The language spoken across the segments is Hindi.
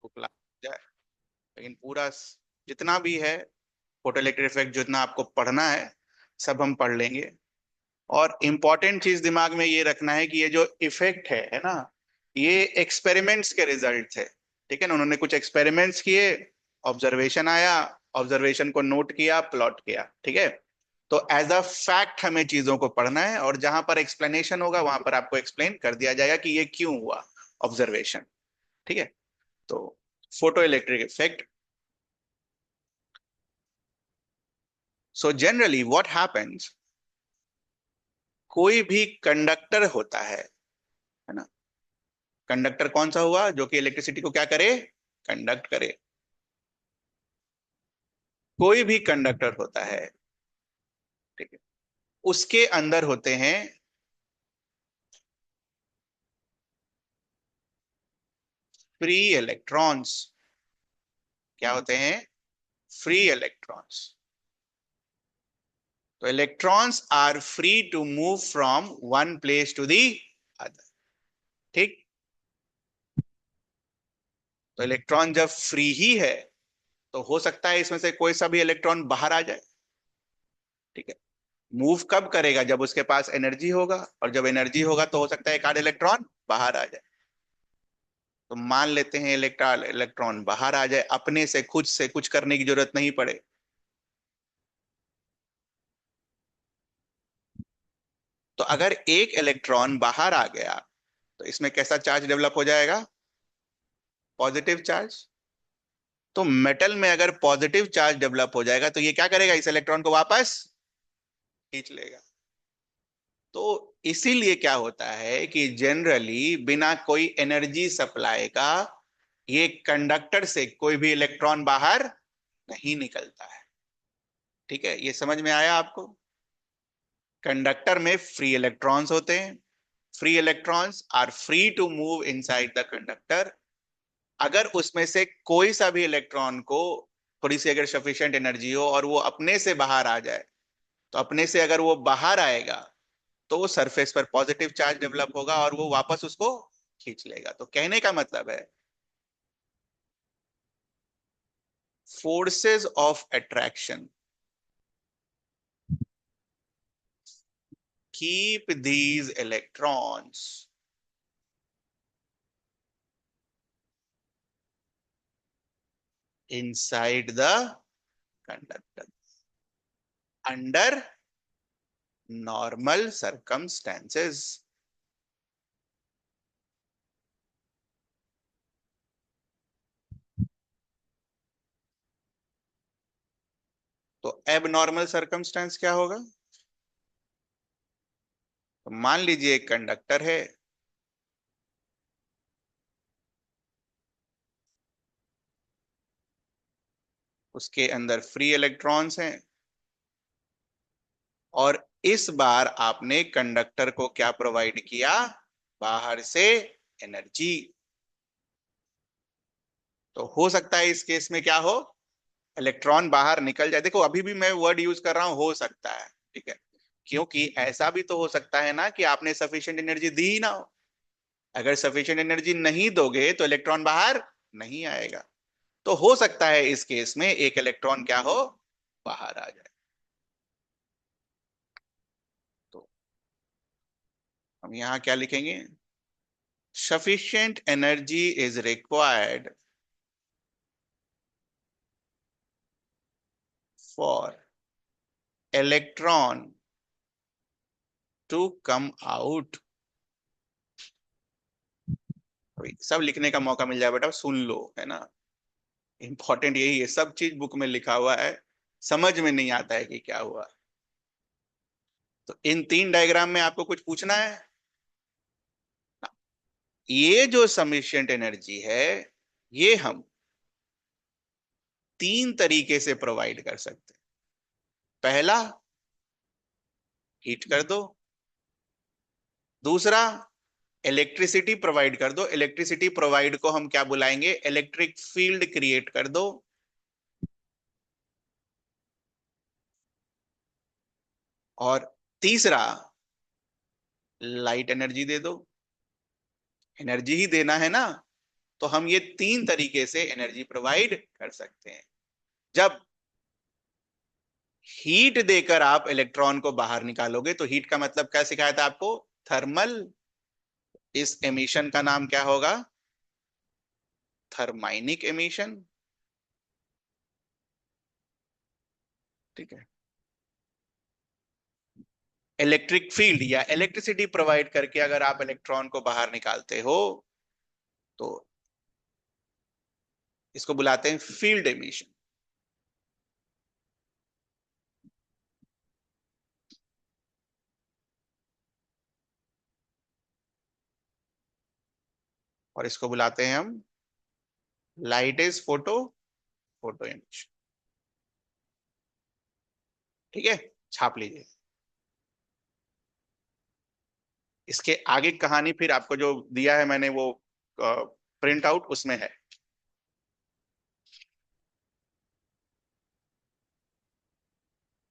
बुक जाए, लेकिन पूरा जितना भी है फोटो इलेक्ट्रिक इफेक्ट जितना आपको पढ़ना है सब हम पढ़ लेंगे। और इम्पॉर्टेंट चीज दिमाग में ये रखना है कि ये जो इफेक्ट है ना, ये एक्सपेरिमेंट्स के रिजल्ट है। ठीक है ना, उन्होंने कुछ एक्सपेरिमेंट्स किए, ऑब्जर्वेशन आया, ऑब्जर्वेशन को नोट किया, प्लॉट किया। ठीक है, तो एज अ फैक्ट हमें चीजों को पढ़ना है, और जहां पर एक्सप्लेनेशन होगा वहां पर आपको एक्सप्लेन कर दिया जाएगा कि ये क्यों हुआ ऑब्जर्वेशन। ठीक है, तो photo electric effect. So generally what happens, कोई भी कंडक्टर होता है ना, कंडक्टर कौन सा हुआ जो कि इलेक्ट्रिसिटी को क्या करे, कंडक्ट करे। कोई भी कंडक्टर होता है, ठीक है, उसके अंदर होते हैं फ्री इलेक्ट्रॉन्स। क्या होते हैं, फ्री इलेक्ट्रॉन्स। तो electrons are free to move from one place to the other. ठीक, तो इलेक्ट्रॉन जब फ्री ही है तो हो सकता है इसमें से कोई सा भी इलेक्ट्रॉन बाहर आ जाए। ठीक है, मूव कब करेगा, जब उसके पास एनर्जी होगा, और जब एनर्जी होगा तो हो सकता है एक आध इलेक्ट्रॉन बाहर आ जाए। तो मान लेते हैं इलेक्ट्रॉन बाहर आ जाए, अपने से खुद से कुछ करने की जरूरत नहीं पड़े। तो अगर एक इलेक्ट्रॉन बाहर आ गया तो इसमें कैसा चार्ज डेवलप हो जाएगा, पॉजिटिव चार्ज। तो मेटल में अगर पॉजिटिव चार्ज डेवलप हो जाएगा तो ये क्या करेगा, इस इलेक्ट्रॉन को वापस खींच लेगा। तो इसीलिए क्या होता है कि जनरली बिना कोई एनर्जी सप्लाई का ये कंडक्टर से कोई भी इलेक्ट्रॉन बाहर नहीं निकलता है। ठीक है, ये समझ में आया आपको। कंडक्टर में फ्री इलेक्ट्रॉन्स होते हैं, free electrons are free to move inside the conductor. अगर उसमें से कोई सा भी इलेक्ट्रॉन को थोड़ी सी अगर सफिशिएंट एनर्जी हो और वो अपने से बाहर आ जाए, तो अपने से अगर वो बाहर आएगा तो वो सरफेस पर पॉजिटिव चार्ज डेवलप होगा और वो वापस उसको खींच लेगा। तो कहने का मतलब है forces of attraction keep these electrons inside the conductor under normal circumstances। तो एब नॉर्मल सर्कमस्टेंस क्या होगा, तो मान लीजिए एक कंडक्टर है, उसके अंदर फ्री इलेक्ट्रॉन्स हैं, और इस बार आपने कंडक्टर को क्या प्रोवाइड किया, बाहर से एनर्जी। तो हो सकता है इस केस में क्या हो, इलेक्ट्रॉन बाहर निकल जाए। देखो अभी भी मैं वर्ड यूज कर रहा हूं हो सकता है, ठीक है, क्योंकि ऐसा भी तो हो सकता है ना कि आपने सफिशिएंट एनर्जी दी ही ना हो। अगर सफिशिएंट एनर्जी नहीं दोगे तो इलेक्ट्रॉन बाहर नहीं आएगा। तो हो सकता है इस केस में एक इलेक्ट्रॉन क्या हो, बाहर आ जाए। तो हम यहां क्या लिखेंगे, sufficient energy is required for electron to come out। अभी सब लिखने का मौका मिल जाए बेटा, सुन लो, है ना। इंपॉर्टेंट यही है, सब चीज बुक में लिखा हुआ है, समझ में नहीं आता है कि क्या हुआ। तो इन तीन डायग्राम में आपको कुछ पूछना है। ये जो सफिशिएंट एनर्जी है ये हम तीन तरीके से प्रोवाइड कर सकते हैं। पहला, हीट कर दो। दूसरा, इलेक्ट्रिसिटी प्रोवाइड कर दो। इलेक्ट्रिसिटी प्रोवाइड को हम क्या बुलाएंगे, इलेक्ट्रिक फील्ड क्रिएट कर दो। और तीसरा, लाइट एनर्जी दे दो। एनर्जी ही देना है ना, तो हम ये तीन तरीके से एनर्जी प्रोवाइड कर सकते हैं। जब हीट देकर आप इलेक्ट्रॉन को बाहर निकालोगे, तो हीट का मतलब क्या सिखाया था आपको? थर्मल। इस एमिशन का नाम क्या होगा? Thermionic emission. ठीक है। इलेक्ट्रिक फील्ड या इलेक्ट्रिसिटी प्रोवाइड करके अगर आप इलेक्ट्रॉन को बाहर निकालते हो, तो इसको बुलाते हैं फील्ड एमिशन। और इसको बुलाते हैं हम light is photo, photo emission. ठीक है, छाप लीजिए। इसके आगे कहानी फिर आपको जो दिया है मैंने, वो प्रिंट आउट उसमें है।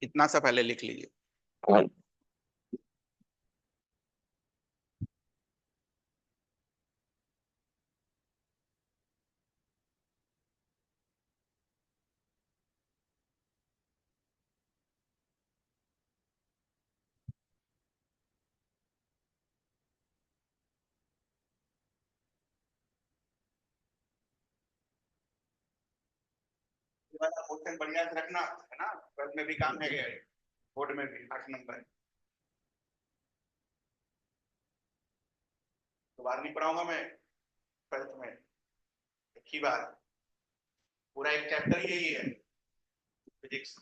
इतना सा पहले लिख लीजिए। क्वेश्चन बढ़िया से रखना है ना, ट्वेल्थ में भी काम है गया, बोर्ड में भी 8 नंबर। दोबारा नहीं पढ़ाऊंगा मैं ट्वेल्थ में, एक ही बार। पूरा एक चैप्टर यही है, फिजिक्स।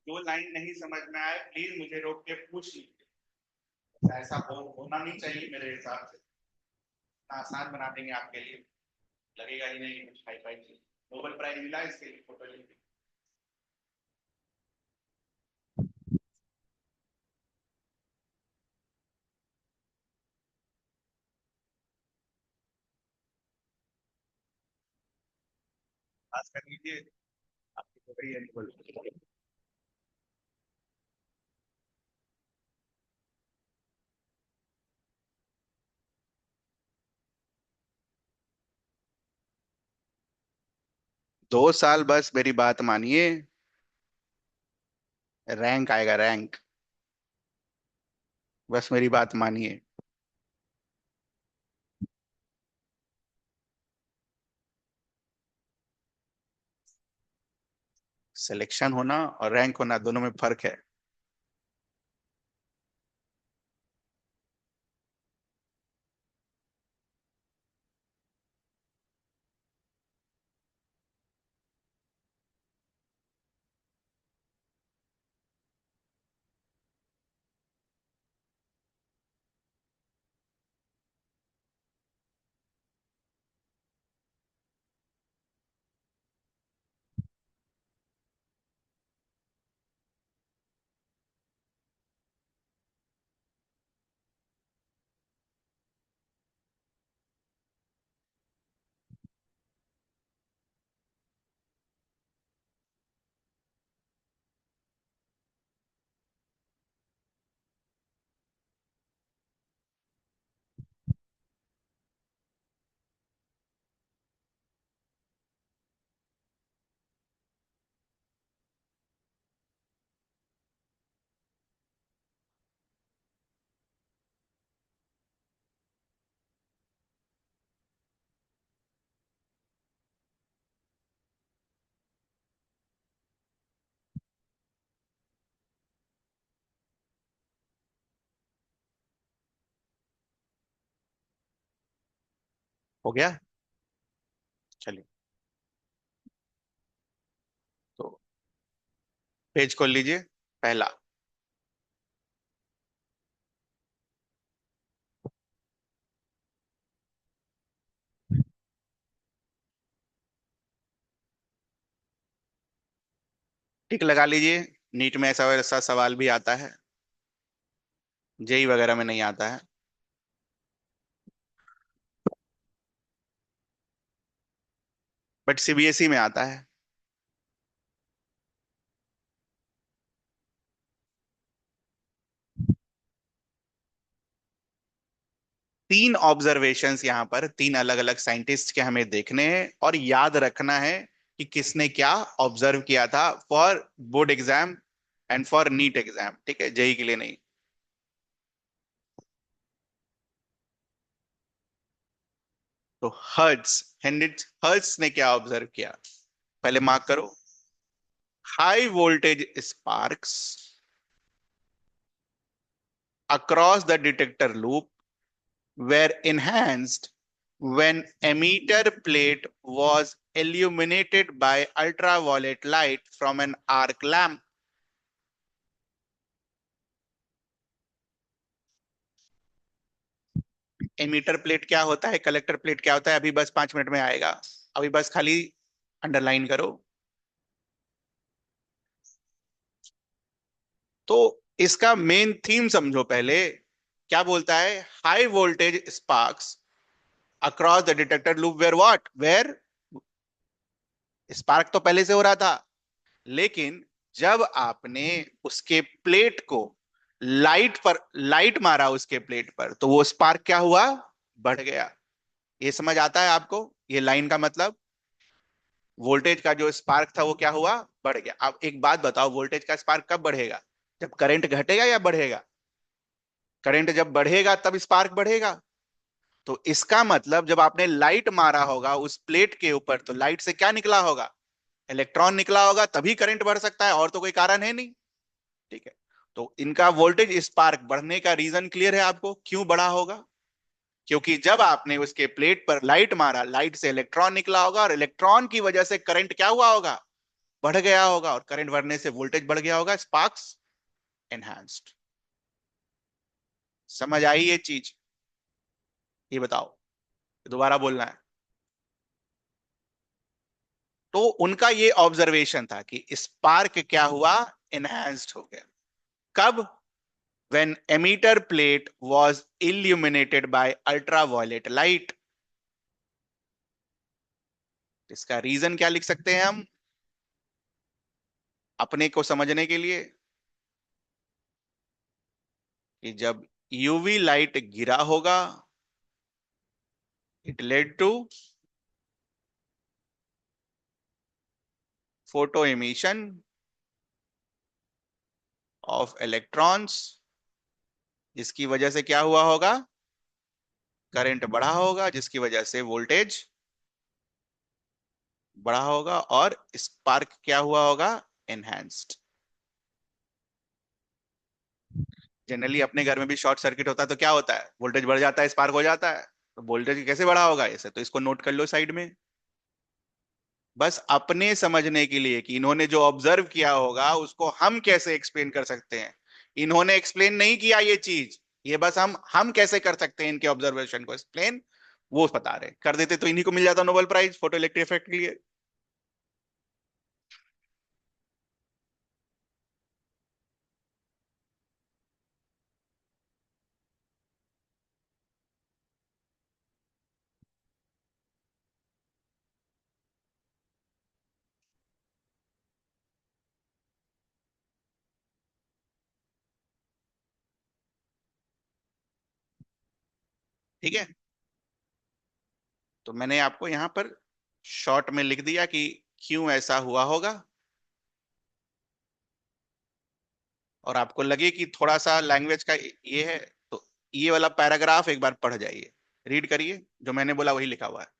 2 लाइन नहीं समझ में आए, प्लीज मुझे रोक के पूछ लीजिए। ऐसा होना नहीं चाहिए मेरे हिसाब से। इतना आसान बना देंगे आपके लिए, लगेगा ही नहीं कुछ हाई फाई चीज। नोबेल प्राइज मिला इसके लिए, फोटो लिख। पास कर लीजिए, आपकी हो गई है बोल। 2 साल बस, मेरी बात मानिए। रैंक आएगा, रैंक। बस मेरी बात मानिए। सिलेक्शन होना और रैंक होना दोनों में फर्क है। हो गया। चलिए, तो पेज खोल लीजिए, पहला। टिक लगा लीजिए। नीट में ऐसा वैसा सवाल भी आता है, जेई वगैरह में नहीं आता है। बट सीबीएसई में आता है। 3 ऑब्जर्वेशंस यहाँ पर, 3 अलग अलग साइंटिस्ट के हमें देखने हैं और याद रखना है कि किसने क्या ऑब्जर्व किया था, for board exam and for NEET exam, ठीक है, जेई के लिए नहीं। तो हर्ट्स, हेनरिच हर्ट्स ने क्या ऑब्जर्व किया, पहले मार्क करो। High voltage sparks across the detector loop were enhanced when emitter plate was illuminated by ultraviolet light from an arc lamp. Emitter plate क्या होता है, कलेक्टर प्लेट क्या होता है, अभी बस 5 मिनट में आएगा। अभी बस खाली अंडरलाइन करो। तो इसका मेन थीम समझो पहले। क्या बोलता है, high voltage sparks across the detector loop where what, where spark तो पहले से हो रहा था, लेकिन जब आपने उसके प्लेट को लाइट मारा उसके प्लेट पर, तो वो स्पार्क क्या हुआ, बढ़ गया। ये समझ आता है आपको, ये लाइन का मतलब, वोल्टेज का जो स्पार्क था वो क्या हुआ, बढ़ गया। अब एक बात बताओ, वोल्टेज का स्पार्क कब बढ़ेगा, जब करंट घटेगा या बढ़ेगा, करंट जब बढ़ेगा तब स्पार्क बढ़ेगा। तो इसका मतलब जब आपने लाइट मारा होगा उस प्लेट के ऊपर, तो लाइट से क्या निकला होगा, इलेक्ट्रॉन निकला होगा, तभी करंट बढ़ सकता है, और तो कोई कारण है नहीं। ठीक है, तो इनका वोल्टेज स्पार्क बढ़ने का रीजन क्लियर है आपको, क्यों बढ़ा होगा, क्योंकि जब आपने उसके प्लेट पर लाइट मारा, लाइट से इलेक्ट्रॉन निकला होगा, और इलेक्ट्रॉन की वजह से करंट क्या हुआ होगा, बढ़ गया होगा, और करंट बढ़ने से वोल्टेज बढ़ गया होगा, स्पार्क्स एनहांस्ड। समझ आई ये चीज, ये बताओ, दोबारा बोलना है। तो उनका ये ऑब्जर्वेशन था कि स्पार्क क्या हुआ, एनहांस्ड हो गया। कब, when emitter plate was illuminated by ultraviolet light। इसका रीजन क्या लिख सकते हैं हम अपने को समझने के लिए, कि जब यूवी लाइट गिरा होगा, it led to photoemission of electrons, जिसकी वजह से क्या हुआ होगा, करंट बढ़ा होगा, जिसकी वजह से वोल्टेज बढ़ा होगा, और स्पार्क क्या हुआ होगा, एनहांस्ड। जनरली अपने घर में भी शॉर्ट सर्किट होता है तो क्या होता है, वोल्टेज बढ़ जाता है, स्पार्क हो जाता है। तो वोल्टेज कैसे बढ़ा होगा, ऐसे तो इसको नोट कर लो साइड में। बस अपने समझने के लिए कि इन्होंने जो ऑब्जर्व किया होगा उसको हम कैसे एक्सप्लेन कर सकते हैं। इन्होंने एक्सप्लेन नहीं किया ये चीज, ये बस हम कैसे कर सकते हैं इनके ऑब्जर्वेशन को एक्सप्लेन, वो बता रहे, कर देते तो इन्हीं को मिल जाता Nobel prize photoelectric effect के लिए। ठीक है, तो मैंने आपको यहाँ पर शॉर्ट में लिख दिया कि क्यों ऐसा हुआ होगा, और आपको लगे कि थोड़ा सा लैंग्वेज का ये है, तो ये वाला पैराग्राफ एक बार पढ़ जाइए, रीड करिए, जो मैंने बोला वही लिखा हुआ है।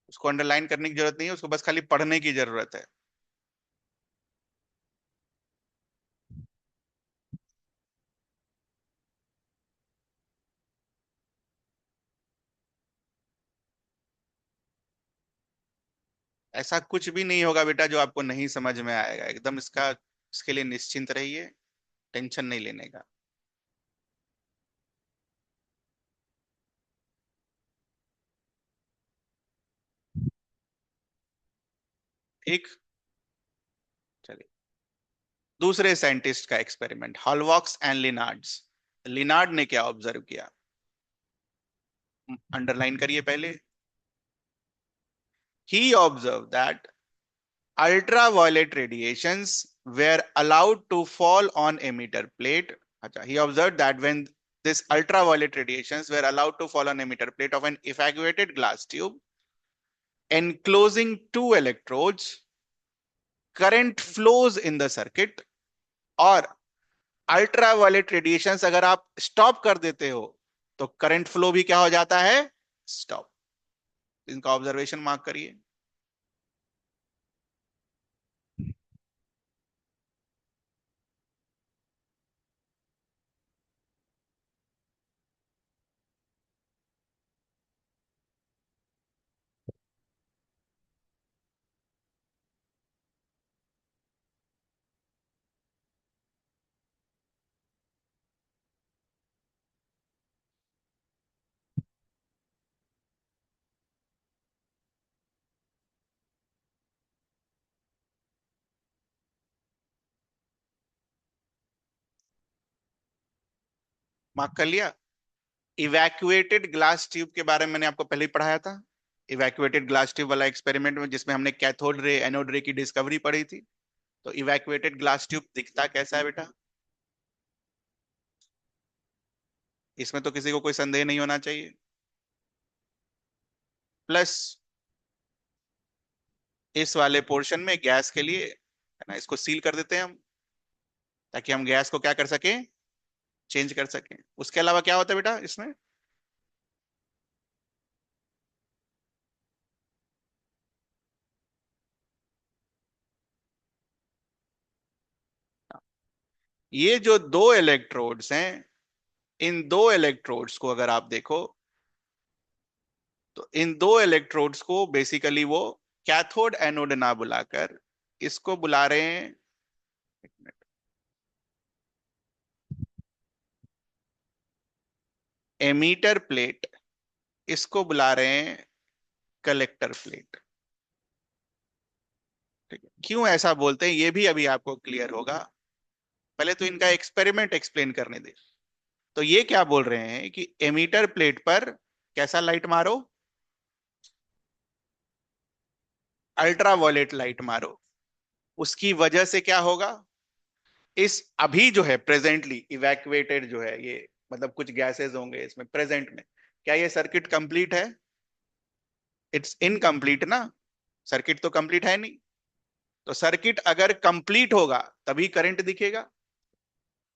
उसको अंडरलाइन करने की जरूरत नहीं है, उसको बस खाली पढ़ने की जरूरत है। ऐसा कुछ भी नहीं होगा बेटा जो आपको नहीं समझ में आएगा, एकदम इसके लिए निश्चिंत रहिए, टेंशन नहीं लेने का। ठीक। चलिए, दूसरे साइंटिस्ट का experiment, Hallwachs and Lenard's. Lenard ने क्या ऑब्जर्व किया, अंडरलाइन करिए पहले। He observe that ultraviolet radiations were allowed to fall on emitter plate. Acha, he observed that when this ultraviolet radiations were allowed to fall on emitter plate of an evacuated glass tube enclosing two electrodes, current flows in the circuit. और अल्ट्रावायलेट रेडिएशंस अगर आप स्टॉप कर देते हो तो करंट फ्लो भी क्या हो जाता है, स्टॉप। इनका ऑब्जर्वेशन मार्क करिए। मार्क कर लिया। इवैक्यूएटेड ग्लास ट्यूब के बारे में मैंने आपको पहले ही पढ़ाया था, इवैक्यूएटेड ग्लास ट्यूब वाला एक्सपेरिमेंट में, जिसमें हमने कैथोड रे एनोड रे की डिस्कवरी पढ़ी थी। तो इवैक्यूएटेड ग्लास ट्यूब दिखता कैसा है बेटा, इसमें तो किसी को कोई संदेह नहीं होना चाहिए। प्लस इस वाले पोर्शन में गैस के लिए है ना, इसको सील कर देते हैं हम, ताकि हम गैस को क्या कर सकें, चेंज कर सकें। उसके अलावा क्या होता है बेटा इसमें, ये जो दो इलेक्ट्रोड्स हैं, इन दो इलेक्ट्रोड्स को अगर आप देखो तो इन दो इलेक्ट्रोड्स को बेसिकली वो कैथोड एनोड ना बुलाकर इसको बुला रहे हैं, एक मिनट, एमीटर प्लेट, इसको बुला रहे हैं कलेक्टर प्लेट। ठीक है, क्यों ऐसा बोलते हैं ये भी अभी आपको क्लियर होगा। पहले तो इनका एक्सपेरिमेंट एक्सप्लेन करने दे। तो ये क्या बोल रहे हैं कि एमीटर प्लेट पर कैसा लाइट मारो, अल्ट्रावायलेट लाइट मारो। उसकी वजह से क्या होगा, इस अभी जो है प्रेजेंटली इवैक्यूएटेड जो है ये, मतलब कुछ गैसेस होंगे इसमें प्रेजेंट में, क्या ये सर्किट कंप्लीट है, इट्स इनकम्प्लीट ना, सर्किट तो कंप्लीट है नहीं। तो सर्किट अगर कंप्लीट होगा तभी करंट दिखेगा।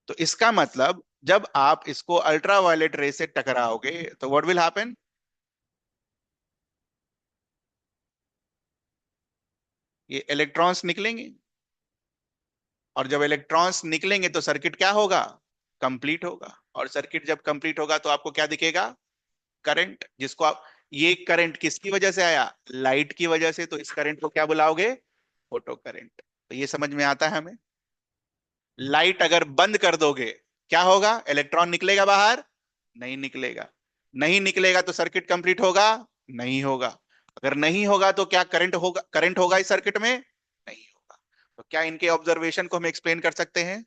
तो इसका मतलब जब आप इसको अल्ट्रावायलेट रे से टकराओगे तो व्हाट विल हैपन, ये इलेक्ट्रॉन्स निकलेंगे, और जब इलेक्ट्रॉन्स निकलेंगे तो सर्किट क्या होगा, कंप्लीट होगा। और सर्किट जब कंप्लीट होगा तो आपको क्या दिखेगा, करंट, जिसको आप, ये करंट किसकी वजह से आया, लाइट की वजह से, तो इस करंट को क्या बुलाओगे, फोटो करंट। तो ये समझ में आता है हमें। लाइट अगर बंद कर दोगे क्या होगा, इलेक्ट्रॉन निकलेगा बाहर, नहीं निकलेगा। नहीं निकलेगा तो सर्किट कंप्लीट होगा, नहीं होगा। अगर नहीं होगा तो क्या करंट होगा, करंट होगा इस सर्किट में, नहीं होगा। तो क्या इनके ऑब्जर्वेशन को हम एक्सप्लेन कर सकते हैं,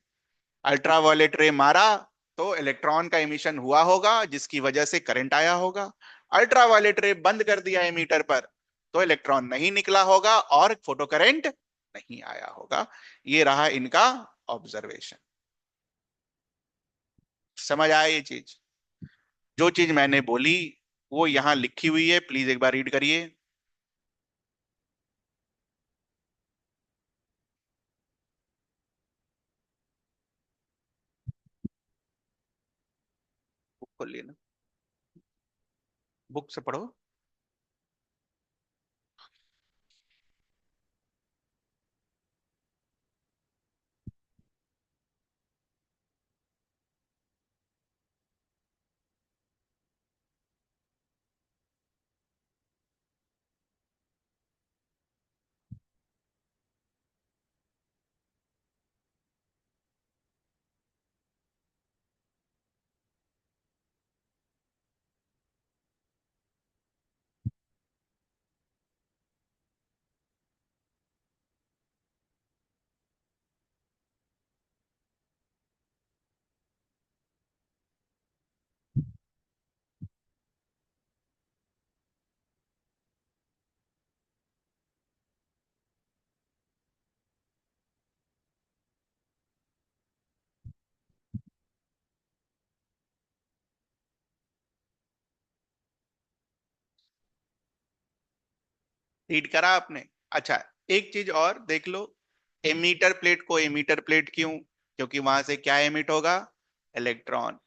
अल्ट्रावायलेट रे मारा तो इलेक्ट्रॉन का एमिशन हुआ होगा जिसकी वजह से करंट आया होगा। अल्ट्रावायलेट रे बंद कर दिया एमीटर पर तो इलेक्ट्रॉन नहीं निकला होगा और फोटो करंट नहीं आया होगा। ये रहा इनका ऑब्जर्वेशन। समझ आया ये चीज, जो चीज मैंने बोली वो यहां लिखी हुई है, प्लीज एक बार रीड करिए। बुक खोल लिए ना, बुक से पढ़ो। रीड करा आपने? अच्छा, एक चीज और देख लो, एमीटर प्लेट को एमीटर प्लेट क्यों? क्योंकि वहां से क्या एमिट होगा? इलेक्ट्रॉन।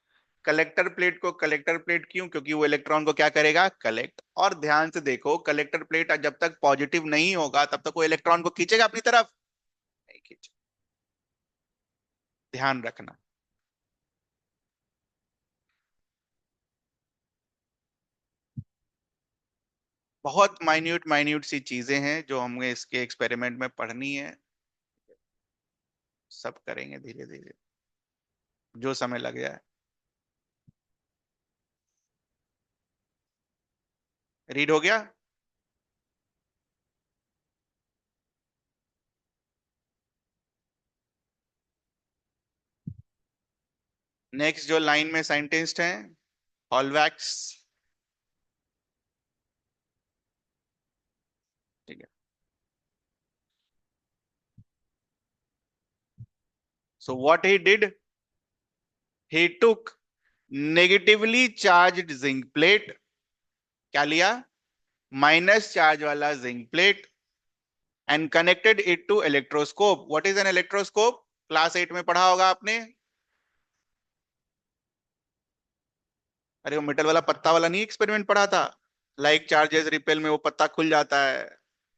कलेक्टर प्लेट को कलेक्टर प्लेट क्यों? क्योंकि वो इलेक्ट्रॉन को क्या करेगा? कलेक्ट। और ध्यान से देखो, कलेक्टर प्लेट जब तक पॉजिटिव नहीं होगा तब तक वो इलेक्ट्रॉन को खींचेगा अपनी तरफ? नहीं खींचे। ध्यान रखना। बहुत माइन्यूट माइन्यूट सी चीजें हैं जो हमें इसके एक्सपेरिमेंट में पढ़नी है। सब करेंगे धीरे धीरे, जो समय लग जाए। रीड हो गया? नेक्स्ट जो लाइन में साइंटिस्ट हैं, हॉलवैक्स। ठीक है। So what he did, he took negatively charged zinc plate. क्या लिया? माइनस चार्ज वाला zinc plate, and connected it to electroscope. What is an electroscope? Class 8 में पढ़ा होगा आपने। अरे वो मेटल वाला पत्ता वाला नहीं एक्सपेरिमेंट पढ़ा था? लाइक चार्जेस रिपेल में वो पत्ता खुल जाता है,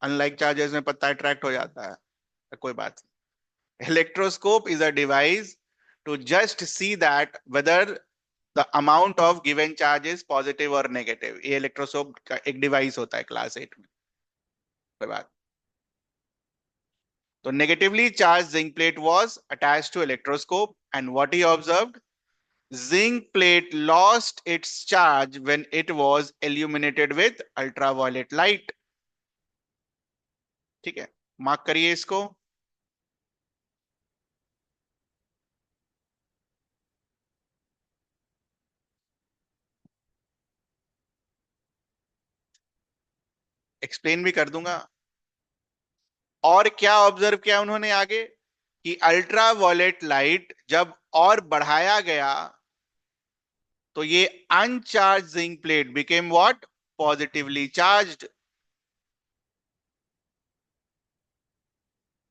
अनलाइक चार्जेस में पत्ता अट्रैक्ट हो जाता है। कोई बात नहीं। Electroscope is a device to just see that whether the amount of given charge is positive और नेगेटिव। ये इलेक्ट्रोस्कोप का एक डिवाइस होता है क्लास 8 में। कोई बात। तो negatively charged zinc plate was attached to electroscope, and what he observed, zinc plate lost its charge when it was illuminated with ultraviolet light. ठीक है, मार्क करिए इसको। एक्सप्लेन भी कर दूंगा। और क्या ऑब्जर्व किया उन्होंने आगे, कि अल्ट्रावायलेट लाइट जब और बढ़ाया गया तो ये अनचार्ज zinc plate became what? Positively charged.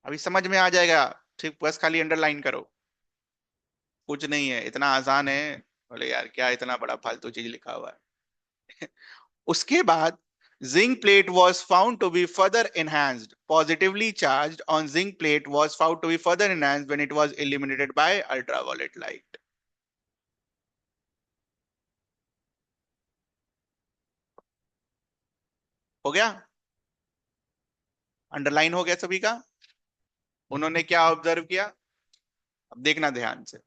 अभी समझ में आ जाएगा, ठीक, बस खाली अंडरलाइन करो। कुछ नहीं है, इतना आसान है। बोले यार क्या इतना बड़ा फालतू चीज लिखा हुआ है। उसके बाद zinc plate was found to be further enhanced. Positively charged on zinc plate was found to be further enhanced when it was illuminated by ultraviolet light. हो गया? अंडरलाइन हो गया सभी का? उन्होंने क्या ऑब्जर्व किया? अब देखना ध्यान से।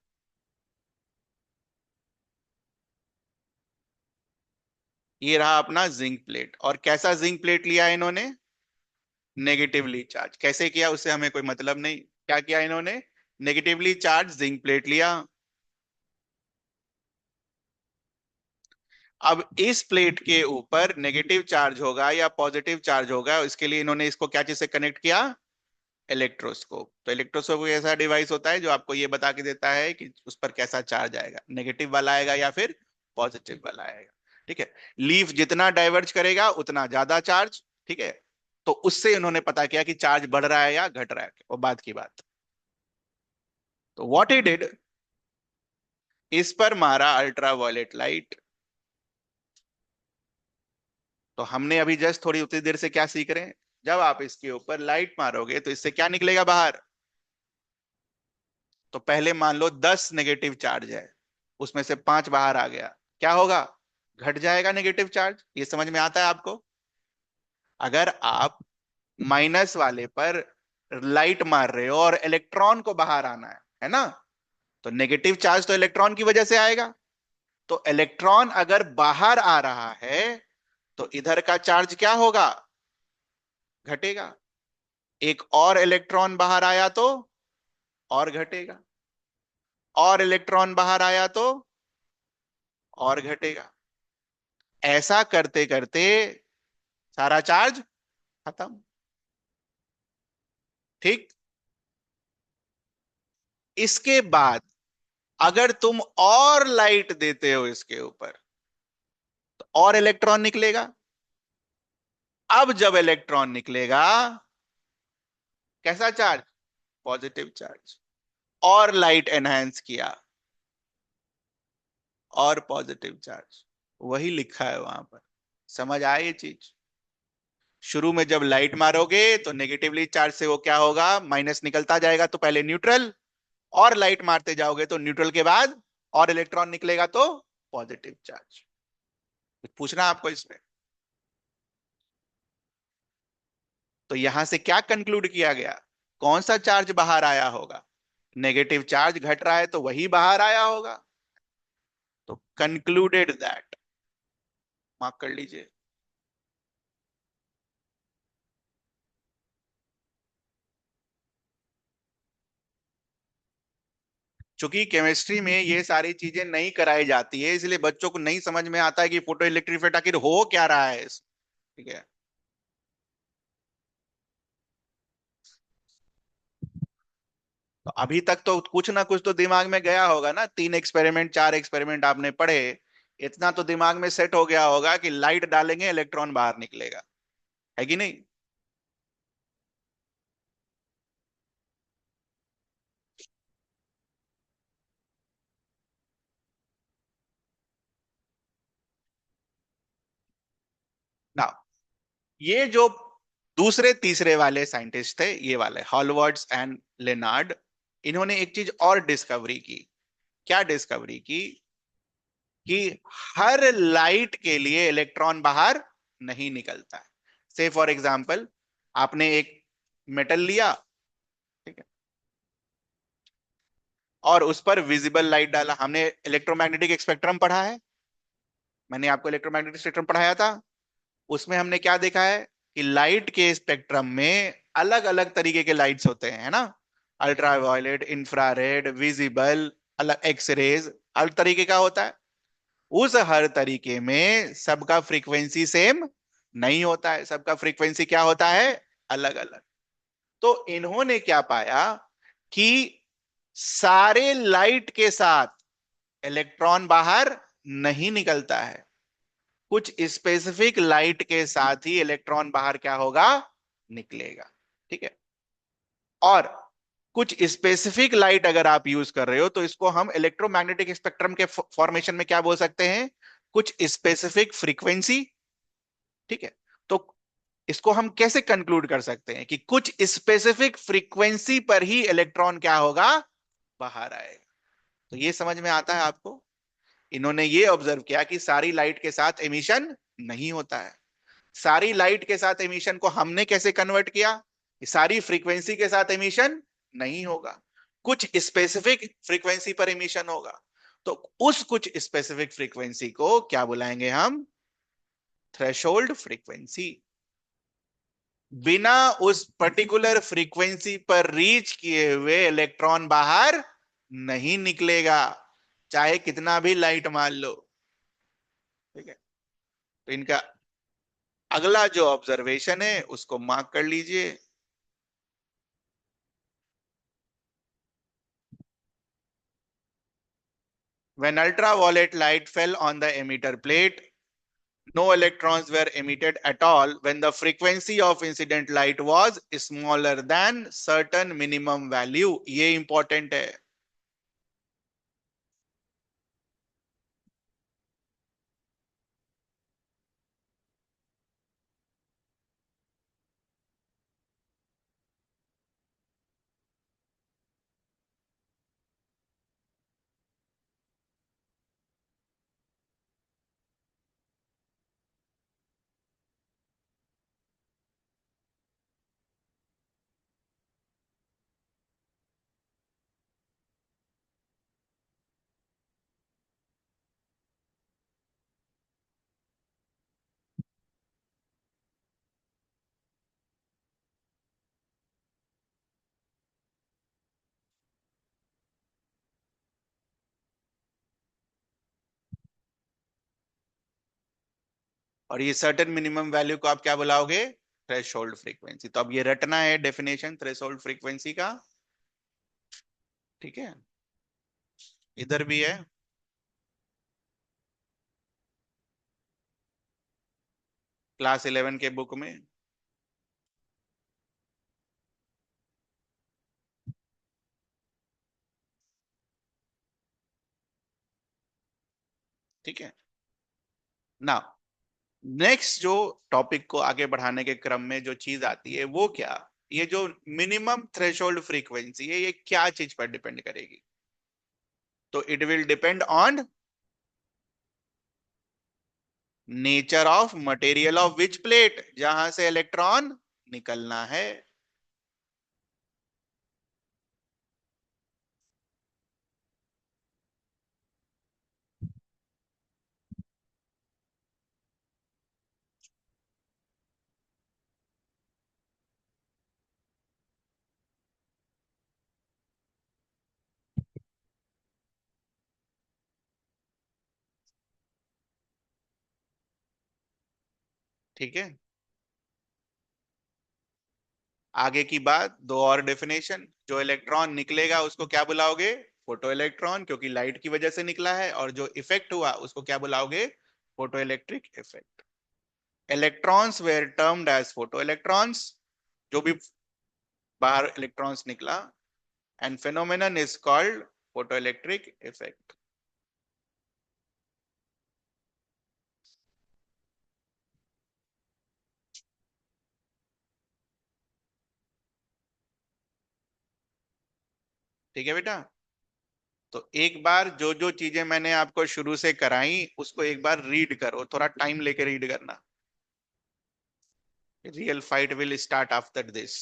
ये रहा अपना जिंक प्लेट, और कैसा जिंक प्लेट लिया इन्होंने? Negatively charge. कैसे किया उससे हमें कोई मतलब नहीं। क्या किया इन्होंने? नेगेटिवली चार्ज जिंक प्लेट लिया। अब इस प्लेट के ऊपर नेगेटिव चार्ज होगा या पॉजिटिव चार्ज होगा, इसके लिए इन्होंने इसको क्या चीज से कनेक्ट किया? इलेक्ट्रोस्कोप। तो इलेक्ट्रोस्कोप एक ऐसा डिवाइस होता है जो आपको ये बता के देता है कि उस पर कैसा चार्ज आएगा, नेगेटिव वाला आएगा या फिर पॉजिटिव वाला आएगा। ठीक है। लीफ जितना डाइवर्ज करेगा उतना ज्यादा चार्ज। ठीक है। तो उससे उन्होंने पता किया कि चार्ज बढ़ रहा है या घट रहा है, वो बात की बात। तो व्हाट ही डिड, इस पर मारा अल्ट्रावायलेट लाइट। तो हमने अभी जस्ट थोड़ी उतनी देर से क्या सीख रहे हैं, जब आप इसके ऊपर लाइट मारोगे तो इससे क्या निकलेगा बाहर? तो पहले मान लो 10 नेगेटिव चार्ज है, उसमें से 5 बाहर आ गया, क्या होगा? घट जाएगा नेगेटिव चार्ज। ये समझ में आता है आपको? अगर आप माइनस वाले पर लाइट मार रहे हो और इलेक्ट्रॉन को बाहर आना है ना, तो नेगेटिव चार्ज तो इलेक्ट्रॉन की वजह से आएगा। तो इलेक्ट्रॉन अगर बाहर आ रहा है तो इधर का चार्ज क्या होगा? घटेगा। एक और इलेक्ट्रॉन बाहर आया तो और घटेगा, और इलेक्ट्रॉन बाहर आया तो और घटेगा। ऐसा करते करते सारा चार्ज खत्म। ठीक। इसके बाद अगर तुम और लाइट देते हो इसके ऊपर तो और इलेक्ट्रॉन निकलेगा। अब जब इलेक्ट्रॉन निकलेगा, कैसा चार्ज? Positive charge. और लाइट एनहांस किया, और पॉजिटिव चार्ज। वही लिखा है वहां पर। समझ आए ये चीज? शुरू में जब लाइट मारोगे तो नेगेटिवली चार्ज से वो क्या होगा, माइनस निकलता जाएगा, तो पहले न्यूट्रल, और लाइट मारते जाओगे तो न्यूट्रल के बाद और इलेक्ट्रॉन निकलेगा तो पॉजिटिव चार्ज। पूछना आपको इसमें। तो यहां से क्या कंक्लूड किया गया? कौन सा चार्ज बाहर आया होगा? नेगेटिव चार्ज घट रहा है तो वही बाहर आया होगा। तो कंक्लूडेड दैट, मार्क कर लीजिए। चूंकि केमिस्ट्री में ये सारी चीजें नहीं कराई जाती है, इसलिए बच्चों को नहीं समझ में आता है कि फोटो इलेक्ट्रिक इफेक्ट आखिर हो क्या रहा है। ठीक है। तो अभी तक तो कुछ ना कुछ तो दिमाग में गया होगा ना, 3 एक्सपेरिमेंट 4 एक्सपेरिमेंट आपने पढ़े, इतना तो दिमाग में सेट हो गया होगा कि लाइट डालेंगे इलेक्ट्रॉन बाहर निकलेगा, है कि नहीं? ना, ये जो दूसरे तीसरे वाले साइंटिस्ट थे, ये वाले हॉलवर्ड्स एंड लेनार्ड, इन्होंने एक चीज और डिस्कवरी की। क्या डिस्कवरी की? कि हर लाइट के लिए इलेक्ट्रॉन बाहर नहीं निकलता है। से फॉर एग्जाम्पल, आपने एक मेटल लिया, ठीक है, और उस पर विजिबल लाइट डाला। हमने इलेक्ट्रोमैग्नेटिक स्पेक्ट्रम पढ़ा है, मैंने आपको इलेक्ट्रोमैग्नेटिक स्पेक्ट्रम पढ़ाया था। उसमें हमने क्या देखा है कि लाइट के स्पेक्ट्रम में अलग अलग तरीके के लाइट्स होते हैं, है ना? अल्ट्रावायलेट, इंफ्रारेड, विजिबल, अलग एक्स रेज, हर तरीके का होता है। उस हर तरीके में सबका फ्रीक्वेंसी सेम नहीं होता है, सबका फ्रीक्वेंसी क्या होता है, अलग अलग। तो इन्होंने क्या पाया कि सारे लाइट के साथ इलेक्ट्रॉन बाहर नहीं निकलता है, कुछ स्पेसिफिक लाइट के साथ ही इलेक्ट्रॉन बाहर क्या होगा, निकलेगा। ठीक है। और कुछ स्पेसिफिक लाइट अगर आप यूज कर रहे हो तो इसको हम इलेक्ट्रोमैग्नेटिक स्पेक्ट्रम के फॉर्मेशन में क्या बोल सकते हैं, कुछ स्पेसिफिक फ्रीक्वेंसी। ठीक है। तो इसको हम कैसे कंक्लूड कर सकते हैं कि कुछ स्पेसिफिक फ्रीक्वेंसी पर ही इलेक्ट्रॉन क्या होगा, बाहर आएगा। तो ये समझ में आता है आपको? इन्होंने ये ऑब्जर्व किया कि सारी लाइट के साथ एमिशन नहीं होता है। सारी लाइट के साथ एमिशन को हमने कैसे कन्वर्ट किया? सारी फ्रीक्वेंसी के साथ एमिशन नहीं होगा, कुछ स्पेसिफिक फ्रीक्वेंसी पर एमिशन होगा। तो उस कुछ स्पेसिफिक फ्रीक्वेंसी को क्या बुलाएंगे हम, थ्रेशोल्ड फ्रीक्वेंसी। बिना उस पर्टिकुलर फ्रीक्वेंसी पर रीच किए हुए इलेक्ट्रॉन बाहर नहीं निकलेगा, चाहे कितना भी लाइट मान लो। ठीक है। तो इनका अगला जो ऑब्जर्वेशन है उसको मार्क कर लीजिए। When ultraviolet light fell on the emitter plate, no electrons were emitted at all when the frequency of incident light was smaller than certain minimum value. ये important है। और ये सर्टेन मिनिमम वैल्यू को आप क्या बुलाओगे, थ्रेशोल्ड फ्रीक्वेंसी। तो अब ये रटना है डेफिनेशन थ्रेशोल्ड फ्रीक्वेंसी का। ठीक है। इधर भी है। क्लास 11 के बुक में। ठीक है ना। नेक्स्ट जो टॉपिक को आगे बढ़ाने के क्रम में जो चीज आती है वो क्या, ये जो मिनिमम थ्रेशोल्ड फ्रीक्वेंसी है ये क्या चीज पर डिपेंड करेगी? तो it will depend on nature of material of which plate, जहां से इलेक्ट्रॉन निकलना है। ठीक है, आगे की बात दो और डेफिनेशन। जो इलेक्ट्रॉन निकलेगा उसको क्या बुलाओगे? फोटो इलेक्ट्रॉन, क्योंकि लाइट की वजह से निकला है। और जो इफेक्ट हुआ उसको क्या बुलाओगे? Photoelectric effect. Electrons were termed as photoelectrons, जो भी बाहर इलेक्ट्रॉन्स निकला, and phenomenon is called photoelectric effect. ठीक है बेटा, तो एक बार जो जो चीजें मैंने आपको शुरू से कराई उसको एक बार रीड करो, थोड़ा टाइम लेके रीड करना। Real fight will start after this.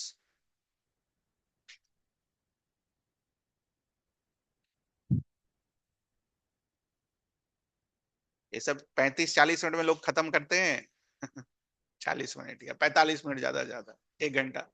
ये सब 35-40 मिनट में लोग खत्म करते हैं। 40 मिनट या 45 मिनट, ज्यादा ज्यादा 1 घंटा।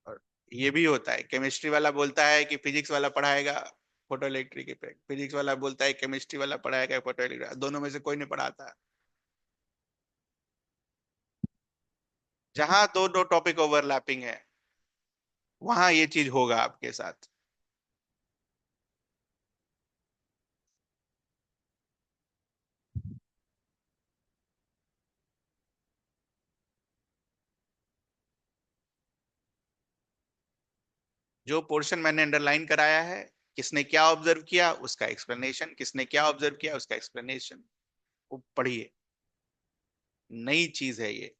और ये भी होता है, केमिस्ट्री वाला बोलता है कि फिजिक्स वाला पढ़ाएगा फोटो इलेक्ट्रिक इफेक्ट, फिजिक्स वाला बोलता है केमिस्ट्री वाला पढ़ाएगा फोटो इलेक्ट्रिक, दोनों में से कोई नहीं पढ़ाता। जहां दो दो टॉपिक ओवरलैपिंग है वहां ये चीज होगा आपके साथ। जो पोर्शन मैंने अंडरलाइन कराया है, किसने क्या ऑब्जर्व किया उसका एक्सप्लेनेशन, किसने क्या ऑब्जर्व किया उसका एक्सप्लेनेशन, वो पढ़िए। नई चीज है ये।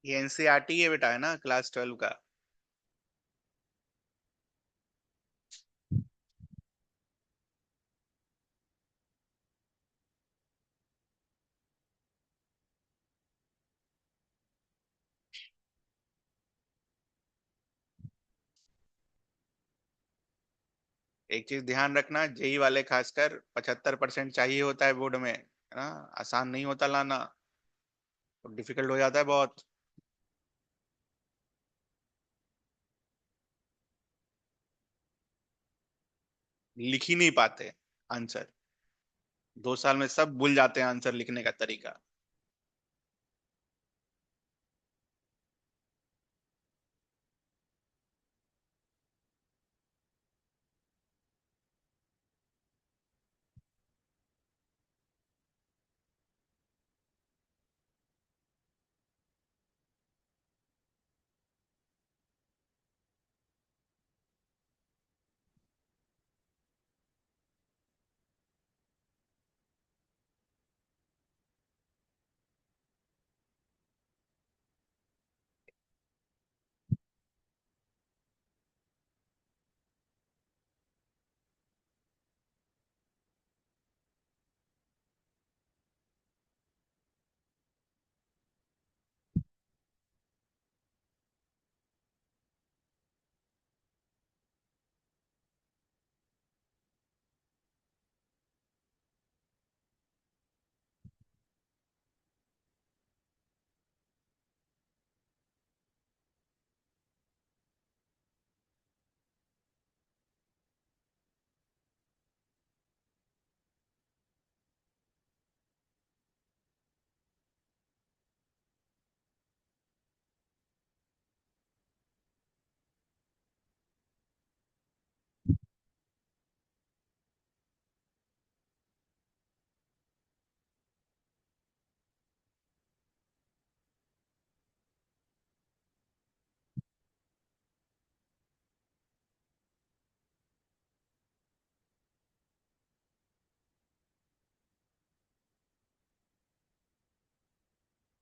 ये एनसीईआरटी है बेटा, है ना, क्लास 12 का। एक चीज ध्यान रखना, जेई वाले खासकर 75% चाहिए होता है बोर्ड में, है ना। आसान नहीं होता लाना, तो डिफिकल्ट हो जाता है बहुत। लिख ही नहीं पाते आंसर, 2 साल में सब भूल जाते हैं आंसर लिखने का तरीका।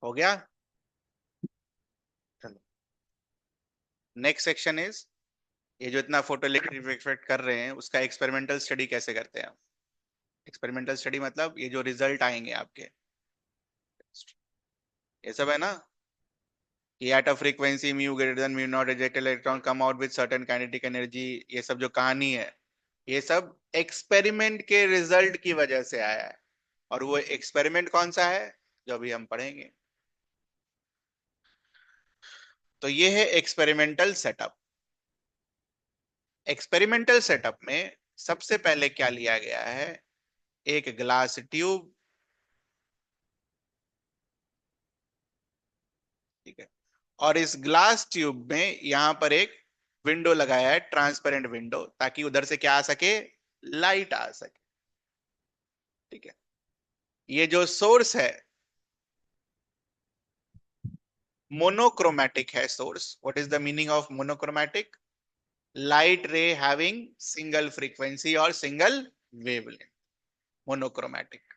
हो गया। चलो, नेक्स्ट सेक्शन इज, ये जो इतना फोटो इलेक्ट्रिक इफेक्ट कर रहे हैं उसका एक्सपेरिमेंटल स्टडी कैसे करते हैं। एक्सपेरिमेंटल स्टडी मतलब ये जो रिजल्ट आएंगे आपके, ये सब है ना, कि at a frequency mu greater than mu naught rejected electron come out with certain kinetic energy, ये सब जो कहानी है, ये सब एक्सपेरिमेंट के रिजल्ट की वजह से आया है। और वो एक्सपेरिमेंट कौन सा है, जो अभी हम पढ़ेंगे। तो ये है एक्सपेरिमेंटल सेटअप। एक्सपेरिमेंटल सेटअप में सबसे पहले क्या लिया गया है, एक ग्लास ट्यूब, ठीक है, और इस ग्लास ट्यूब में यहां पर एक विंडो लगाया है, ट्रांसपेरेंट विंडो, ताकि उधर से क्या आ सके, लाइट आ सके, ठीक है। ये जो सोर्स है मोनोक्रोमैटिक है source. What is the meaning of monochromatic? Light ray having single frequency और single wavelength, monochromatic.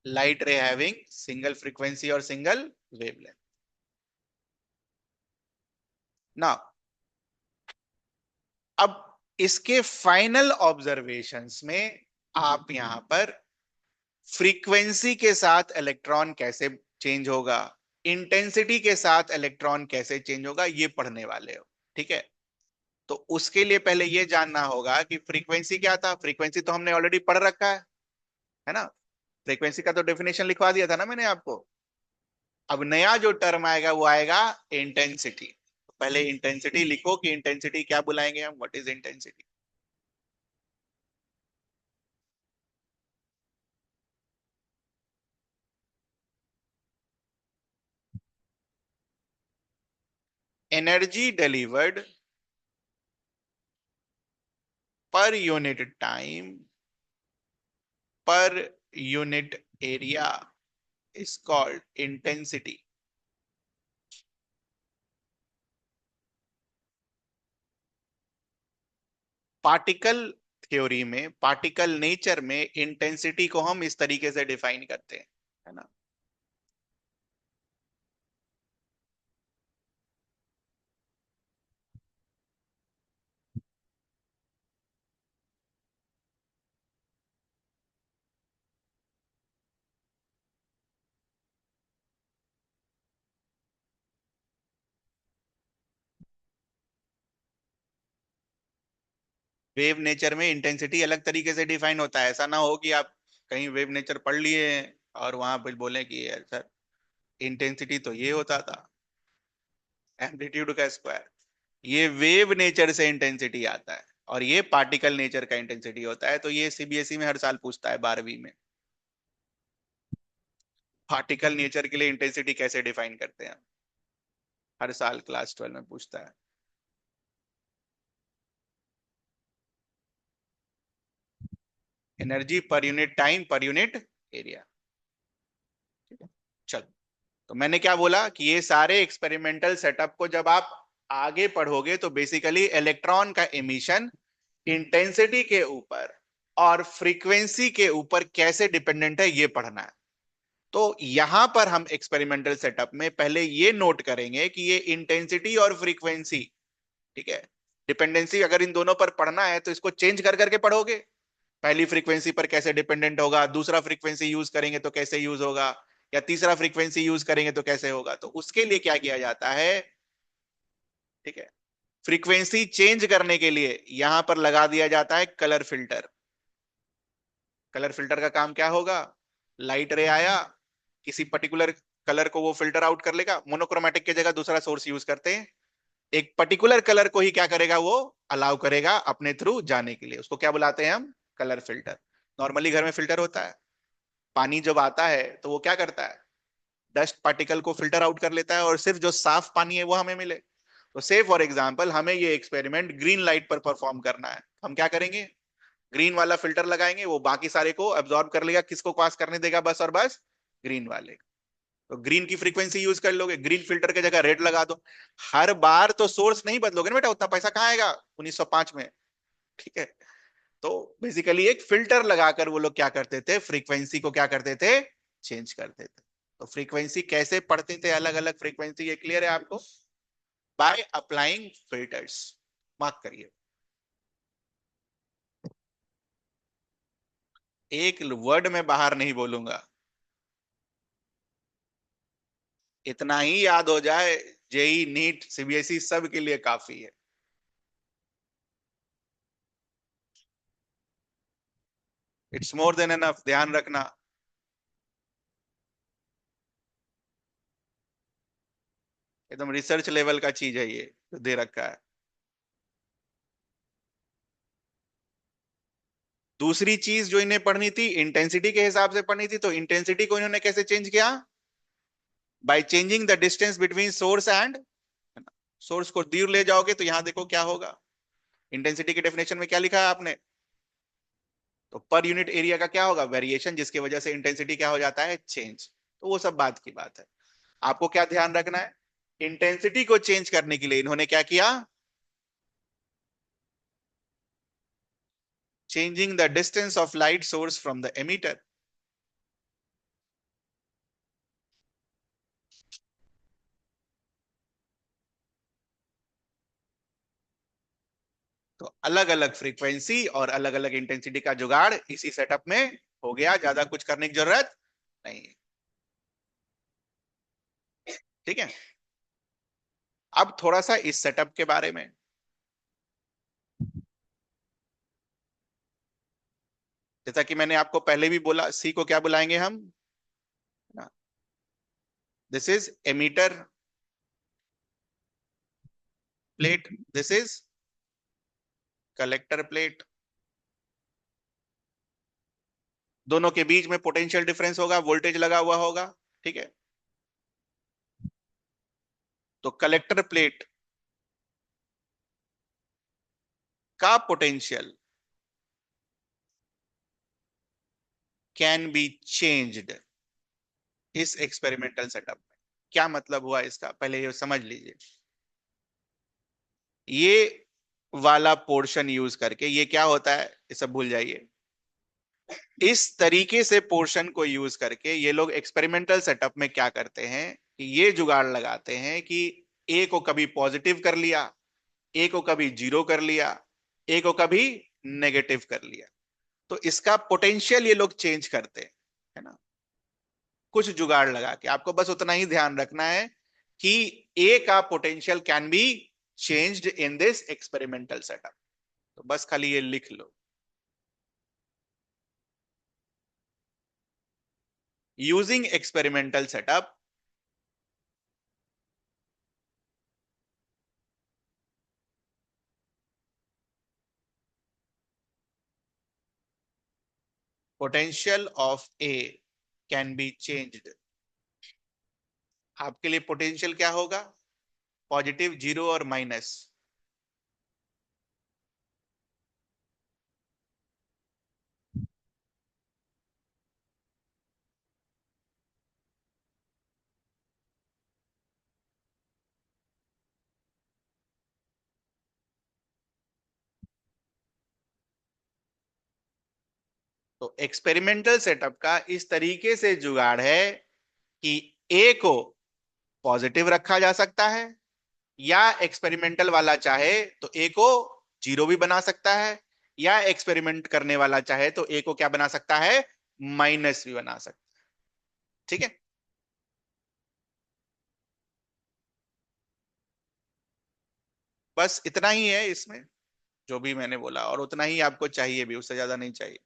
Light ray having single frequency और सिंगल वेवलेंथ। ना, अब इसके फाइनल ऑब्जर्वेशंस में आप यहां पर फ्रीक्वेंसी के साथ इलेक्ट्रॉन कैसे चेंज होगा, इंटेंसिटी के साथ इलेक्ट्रॉन कैसे चेंज होगा, ये पढ़ने वाले हो, ठीक है। तो उसके लिए पहले ये जानना होगा कि फ्रीक्वेंसी क्या था। फ्रीक्वेंसी तो हमने ऑलरेडी पढ़ रखा है ना। फ्रीक्वेंसी का तो डेफिनेशन लिखवा दिया था ना मैंने आपको। अब नया जो टर्म आएगा वो आएगा इंटेंसिटी। पहले इंटेंसिटी लिखो कि इंटेंसिटी क्या बुलाएंगे हम, what is intensity. Energy delivered per unit time per unit area is called intensity. Particle theory में, पार्टिकल नेचर में इंटेंसिटी को हम इस तरीके से डिफाइन करते हैं, है ना। वेव नेचर में इंटेंसिटी अलग तरीके से डिफाइन होता है। ऐसा ना हो कि आप कहीं वेव नेचर पढ़ लिए हैं और वहां पर बोले कि सर इंटेंसिटी तो ये होता था एम्पलीट्यूड का स्क्वायर। ये वेव नेचर से इंटेंसिटी आता है और ये पार्टिकल नेचर का इंटेंसिटी होता है। तो ये सीबीएसई में हर साल पूछता है 12वीं में, पार्टिकल नेचर के लिए इंटेंसिटी कैसे डिफाइन करते हैं। हर साल क्लास 12 में पूछता है। Energy per unit time per unit area. ठीक है, चलो। तो मैंने क्या बोला कि ये सारे एक्सपेरिमेंटल सेटअप को जब आप आगे पढ़ोगे तो बेसिकली इलेक्ट्रॉन का एमिशन इंटेंसिटी के ऊपर और फ्रीक्वेंसी के ऊपर कैसे डिपेंडेंट है ये पढ़ना है। तो यहां पर हम एक्सपेरिमेंटल सेटअप में पहले ये नोट करेंगे कि ये इंटेंसिटी और फ्रीक्वेंसी, ठीक है, डिपेंडेंसी अगर इन दोनों पर पढ़ना है तो इसको चेंज कर करके पढ़ोगे। पहली फ्रीक्वेंसी पर कैसे डिपेंडेंट होगा, दूसरा फ्रीक्वेंसी यूज करेंगे तो कैसे यूज होगा, या तीसरा फ्रीक्वेंसी यूज करेंगे तो कैसे होगा। तो उसके लिए क्या किया जाता है, ठीक है, फ्रीक्वेंसी चेंज करने के लिए यहां पर लगा दिया जाता है कलर फिल्टर। कलर फिल्टर का काम क्या होगा, लाइट रे आया, किसी पर्टिकुलर कलर को वो फिल्टर आउट कर लेगा। मोनोक्रोमेटिक की जगह दूसरा सोर्स यूज करते हैं, एक पर्टिकुलर कलर को ही क्या करेगा, वो अलाउ करेगा अपने थ्रू जाने के लिए। उसको क्या बुलाते हैं हम, कलर फिल्टर। नॉर्मली घर में फिल्टर होता है, पानी जब आता है तो वो क्या करता है, डस्ट पार्टिकल को फिल्टर आउट कर लेता है और सिर्फ जो साफ पानी है वो हमें मिले। तो से फॉर एग्जांपल हमें ये एक्सपेरिमेंट ग्रीन लाइट पर परफॉर्म करना है, हम क्या करेंगे, ग्रीन वाला फिल्टर लगाएंगे, वो बाकी सारे को एब्जॉर्ब कर लेगा, किसको पास करने देगा, बस और बस ग्रीन वाले। तो ग्रीन की फ्रीक्वेंसी यूज कर लोगे, ग्रीन फिल्टर की जगह रेड लगा दो। हर बार तो सोर्स नहीं बदलोगे ना बेटा, उतना पैसा कहाँ आएगा 1905 में। ठीक है, तो बेसिकली एक फिल्टर लगाकर वो लोग क्या करते थे, फ्रीक्वेंसी को क्या करते थे, चेंज करते थे। तो फ्रीक्वेंसी कैसे पढ़ते थे, अलग अलग फ्रीक्वेंसी, ये क्लियर है आपको, बाय अप्लाइंग फिल्टर्स। मार्क करिए, एक वर्ड में बाहर नहीं बोलूंगा, इतना ही याद हो जाए, जेई नीट सीबीएसई सब के लिए काफी है। इट्स मोर देन एनफ, ध्यान रखना। एकदम रिसर्च लेवल का चीज है ये जो दे रखा है। दूसरी चीज जो इन्हें पढ़नी थी, इंटेंसिटी के हिसाब से पढ़नी थी। तो इंटेंसिटी को इन्होंने कैसे चेंज किया, by changing the distance between source and, source को दूर ले जाओगे तो यहां देखो क्या होगा, इंटेंसिटी की डेफिनेशन में क्या लिखा है आपने, तो पर यूनिट एरिया का क्या होगा, वेरिएशन, जिसकी वजह से इंटेंसिटी क्या हो जाता है, चेंज। तो वो सब बात की बात है। आपको क्या ध्यान रखना है, इंटेंसिटी को चेंज करने के लिए इन्होंने क्या किया, changing the distance of light source from the emitter. तो अलग अलग फ्रीक्वेंसी और अलग अलग इंटेंसिटी का जुगाड़ इसी सेटअप में हो गया, ज्यादा कुछ करने की जरूरत नहीं है। ठीक है, अब थोड़ा सा इस सेटअप के बारे में। जैसा कि मैंने आपको पहले भी बोला, सी को क्या बुलाएंगे हम, this is emitter plate, this is collector plate. दोनों के बीच में पोटेंशियल डिफरेंस होगा, वोल्टेज लगा हुआ होगा। ठीक है, तो कलेक्टर प्लेट का पोटेंशियल कैन बी चेंज्ड इस एक्सपेरिमेंटल सेटअप में। क्या मतलब हुआ इसका, पहले ये समझ लीजिए। ये वाला पोर्शन यूज करके ये क्या होता है, ये सब भूल जाइए। इस तरीके से पोर्शन को यूज करके ये लोग एक्सपेरिमेंटल सेटअप में क्या करते हैं कि ये जुगाड़ लगाते हैं कि ए को कभी पॉजिटिव कर लिया, ए को कभी जीरो कर लिया, ए को कभी नेगेटिव कर लिया। तो इसका पोटेंशियल ये लोग चेंज करते हैं, है ना, कुछ जुगाड़ लगा के। आपको बस उतना ही ध्यान रखना है कि ए का potential can be changed in this experimental setup. तो बस खाली ये लिख लो, using experimental setup potential of A can be changed. आपके लिए पोटेंशियल क्या होगा? पॉजिटिव, जीरो और माइनस। तो एक्सपेरिमेंटल सेटअप का इस तरीके से जुगाड़ है कि ए को पॉजिटिव रखा जा सकता है, या एक्सपेरिमेंटल वाला चाहे तो ए को जीरो भी बना सकता है, या एक्सपेरिमेंट करने वाला चाहे तो ए को क्या बना सकता है? माइनस भी बना सकता है। ठीक है। बस इतना ही है इसमें, जो भी मैंने बोला, और उतना ही आपको चाहिए भी, उससे ज्यादा नहीं चाहिए।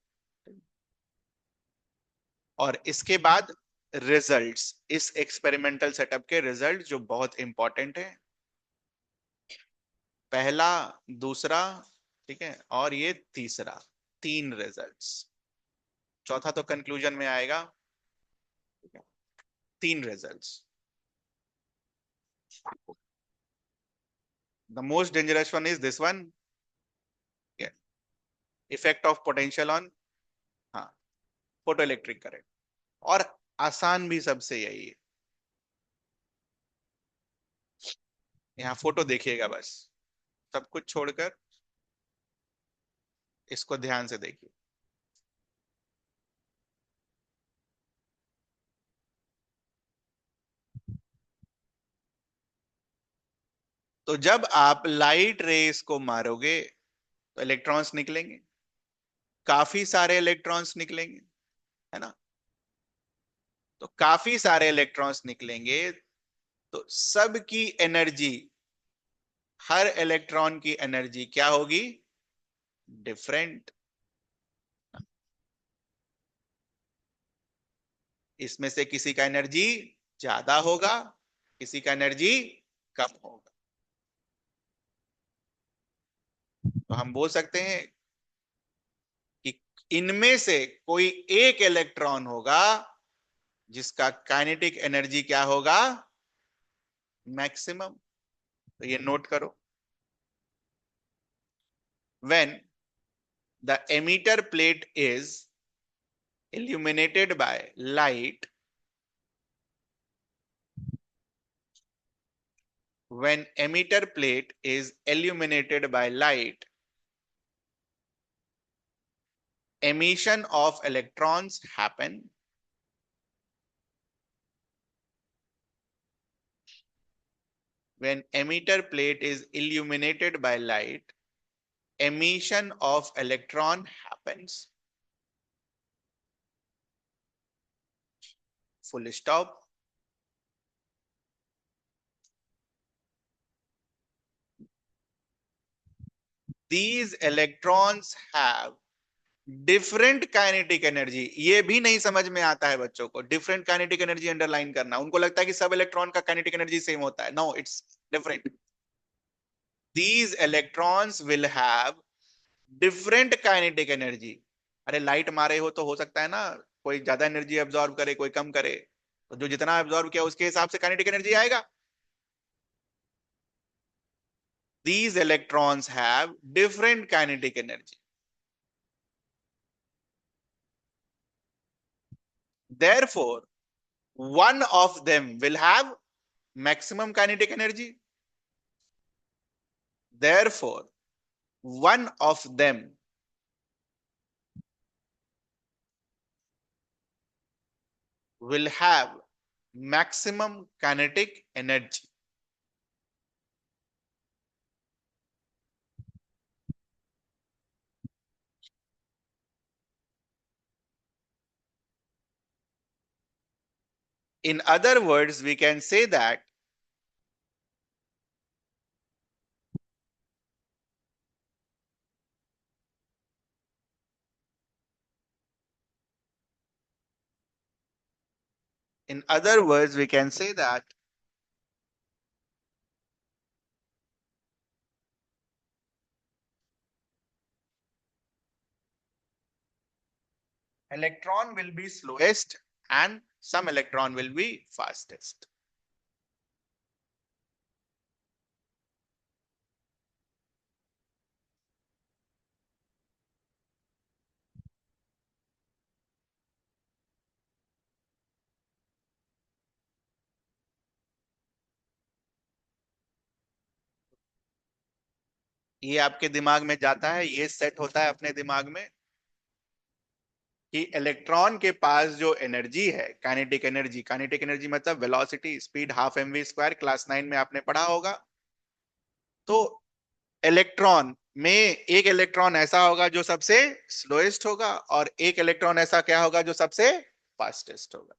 और इसके बाद रिजल्ट्स, इस एक्सपेरिमेंटल सेटअप के रिजल्ट जो बहुत इंपॉर्टेंट है, पहला, दूसरा, ठीक है, और ये तीसरा, तीन रिजल्ट्स। चौथा तो कंक्लूजन में आएगा। ठीक है? तीन results. The most dangerous one is this one, effect of potential on, हाँ, फोटो इलेक्ट्रिक करंट। और आसान भी सबसे यही है। यहाँ फोटो देखिएगा बस, सब कुछ छोड़कर इसको ध्यान से देखिए। तो जब आप लाइट रेस को मारोगे तो इलेक्ट्रॉन्स निकलेंगे, काफी सारे इलेक्ट्रॉन्स निकलेंगे, है ना? तो काफी सारे इलेक्ट्रॉन्स निकलेंगे, तो सबकी एनर्जी, हर इलेक्ट्रॉन की एनर्जी क्या होगी? डिफरेंट। इसमें से किसी का एनर्जी ज्यादा होगा, किसी का एनर्जी कम होगा। तो हम बोल सकते हैं कि इनमें से कोई एक इलेक्ट्रॉन होगा जिसका काइनेटिक एनर्जी क्या होगा? मैक्सिमम। तो ये नोट करो, when the emitter plate is illuminated by light, when emitter plate is illuminated by light, emission of electrons happen. When emitter plate is illuminated by light, emission of electron happens. Full stop. These electrons have different kinetic energy. ये भी नहीं समझ में आता है बच्चों को, डिफरेंट काइनेटिक एनर्जी अंडरलाइन करना। उनको लगता है कि सब इलेक्ट्रॉन का काइनेटिक एनर्जी सेम होता है। No, it's different. These electrons will have different kinetic energy. अरे लाइट मारे हो सकता है ना, कोई ज्यादा एनर्जी एब्जॉर्ब करे, कोई कम करे, तो जो जितना एब्जॉर्ब किया उसके हिसाब से काइनेटिक एनर्जी आएगा। These electrons have different kinetic energy. Therefore, one of them will have maximum kinetic energy. Therefore, one of them will have maximum kinetic energy. In other words, we can say that In other words, we can say that electron will be slowest and some electron will be fastest. ये आपके दिमाग में जाता है, ये सेट होता है अपने दिमाग में कि इलेक्ट्रॉन के पास जो एनर्जी है, काइनेटिक एनर्जी मतलब velocity, speed, half mv square, class 9 में आपने पढ़ा होगा। तो इलेक्ट्रॉन में एक इलेक्ट्रॉन ऐसा होगा जो सबसे स्लोएस्ट होगा और एक इलेक्ट्रॉन ऐसा क्या होगा जो सबसे फास्टेस्ट होगा।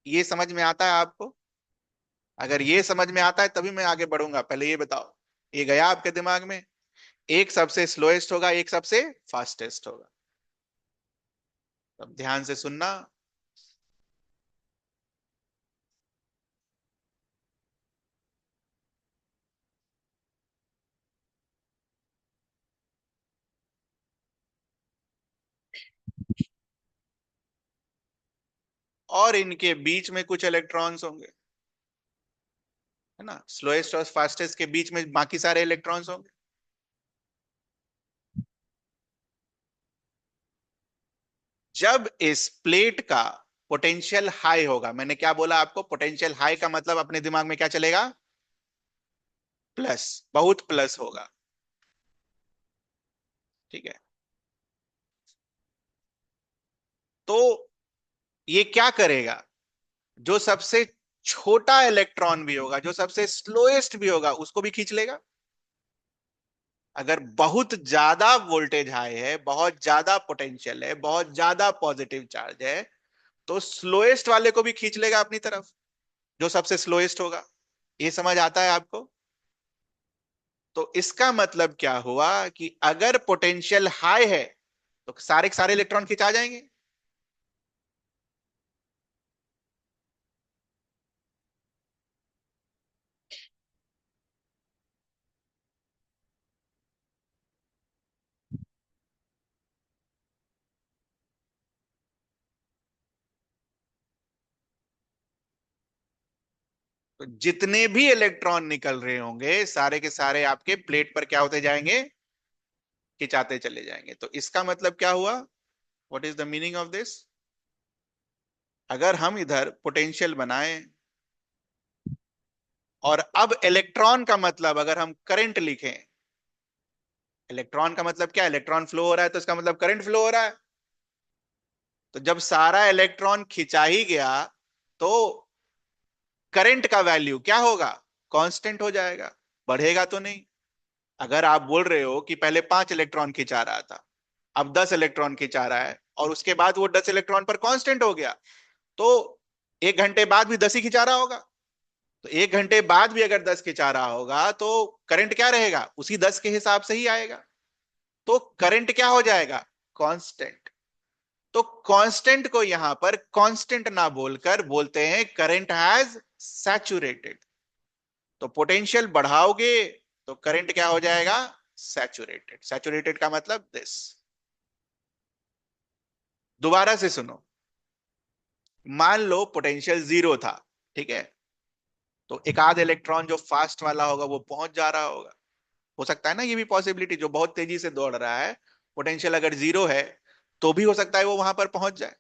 ये समझ में आता है आपको? अगर ये समझ में आता है तभी मैं आगे बढ़ूंगा। पहले ये बताओ, ये गया आपके दिमाग में? एक सबसे स्लोएस्ट होगा, एक सबसे फास्टेस्ट होगा। अब ध्यान से सुनना। और इनके बीच में कुछ इलेक्ट्रॉन्स होंगे, है ना? स्लोएस्ट और फास्टेस्ट के बीच में बाकी सारे इलेक्ट्रॉन्स होंगे। जब इस प्लेट का पोटेंशियल हाई होगा, मैंने क्या बोला आपको? पोटेंशियल हाई का मतलब अपने दिमाग में क्या चलेगा? प्लस, बहुत प्लस होगा। ठीक है, तो ये क्या करेगा? जो सबसे छोटा इलेक्ट्रॉन भी होगा, जो सबसे स्लोएस्ट भी होगा, उसको भी खींच लेगा। अगर बहुत ज्यादा वोल्टेज हाई है, बहुत ज्यादा पोटेंशियल है, बहुत ज्यादा पॉजिटिव चार्ज है, तो स्लोएस्ट वाले को भी खींच लेगा अपनी तरफ, जो सबसे स्लोएस्ट होगा। ये समझ आता है आपको? तो इसका मतलब क्या हुआ कि अगर पोटेंशियल हाई है तो सारे के सारे इलेक्ट्रॉन खिंचा जाएंगे। तो जितने भी इलेक्ट्रॉन निकल रहे होंगे सारे के सारे आपके प्लेट पर क्या होते जाएंगे? खिंचाते चले जाएंगे। तो इसका मतलब क्या हुआ? What is the meaning of this? अगर हम इधर पोटेंशियल बनाएं और अब इलेक्ट्रॉन का मतलब अगर हम करंट लिखें, इलेक्ट्रॉन का मतलब क्या? इलेक्ट्रॉन फ्लो हो रहा है तो इसका मतलब करंट फ्लो हो रहा है। तो जब सारा इलेक्ट्रॉन खिंचा ही गया तो करंट का वैल्यू क्या होगा? कांस्टेंट हो जाएगा, बढ़ेगा तो नहीं। अगर आप बोल रहे हो कि पहले 5 इलेक्ट्रॉन खिंचा रहा था, अब 10 इलेक्ट्रॉन खिंचा रहा है और उसके बाद वो 10 इलेक्ट्रॉन पर कांस्टेंट हो गया, तो 1 घंटे बाद भी 10 ही खिंचा रहा होगा। तो 1 घंटे बाद भी अगर 10 खिंचा रहा होगा तो करंट क्या रहेगा? उसी 10 के हिसाब से ही आएगा। तो करंट क्या हो जाएगा? कांस्टेंट। तो कांस्टेंट को यहां पर कांस्टेंट ना बोलकर बोलते हैं करंट हैज सैचुरेटेड। तो पोटेंशियल बढ़ाओगे तो करंट क्या हो जाएगा? सैचुरेटेड। सैचुरेटेड का मतलब दिस। दोबारा से सुनो। मान लो पोटेंशियल 0 था, ठीक है? तो एक आध इलेक्ट्रॉन जो फास्ट वाला होगा वो पहुंच जा रहा होगा। हो सकता है ना, ये भी पॉसिबिलिटी, जो बहुत तेजी से दौड़ रहा है, पोटेंशियल अगर 0 है तो भी हो सकता है वो वहां पर पहुंच जाए।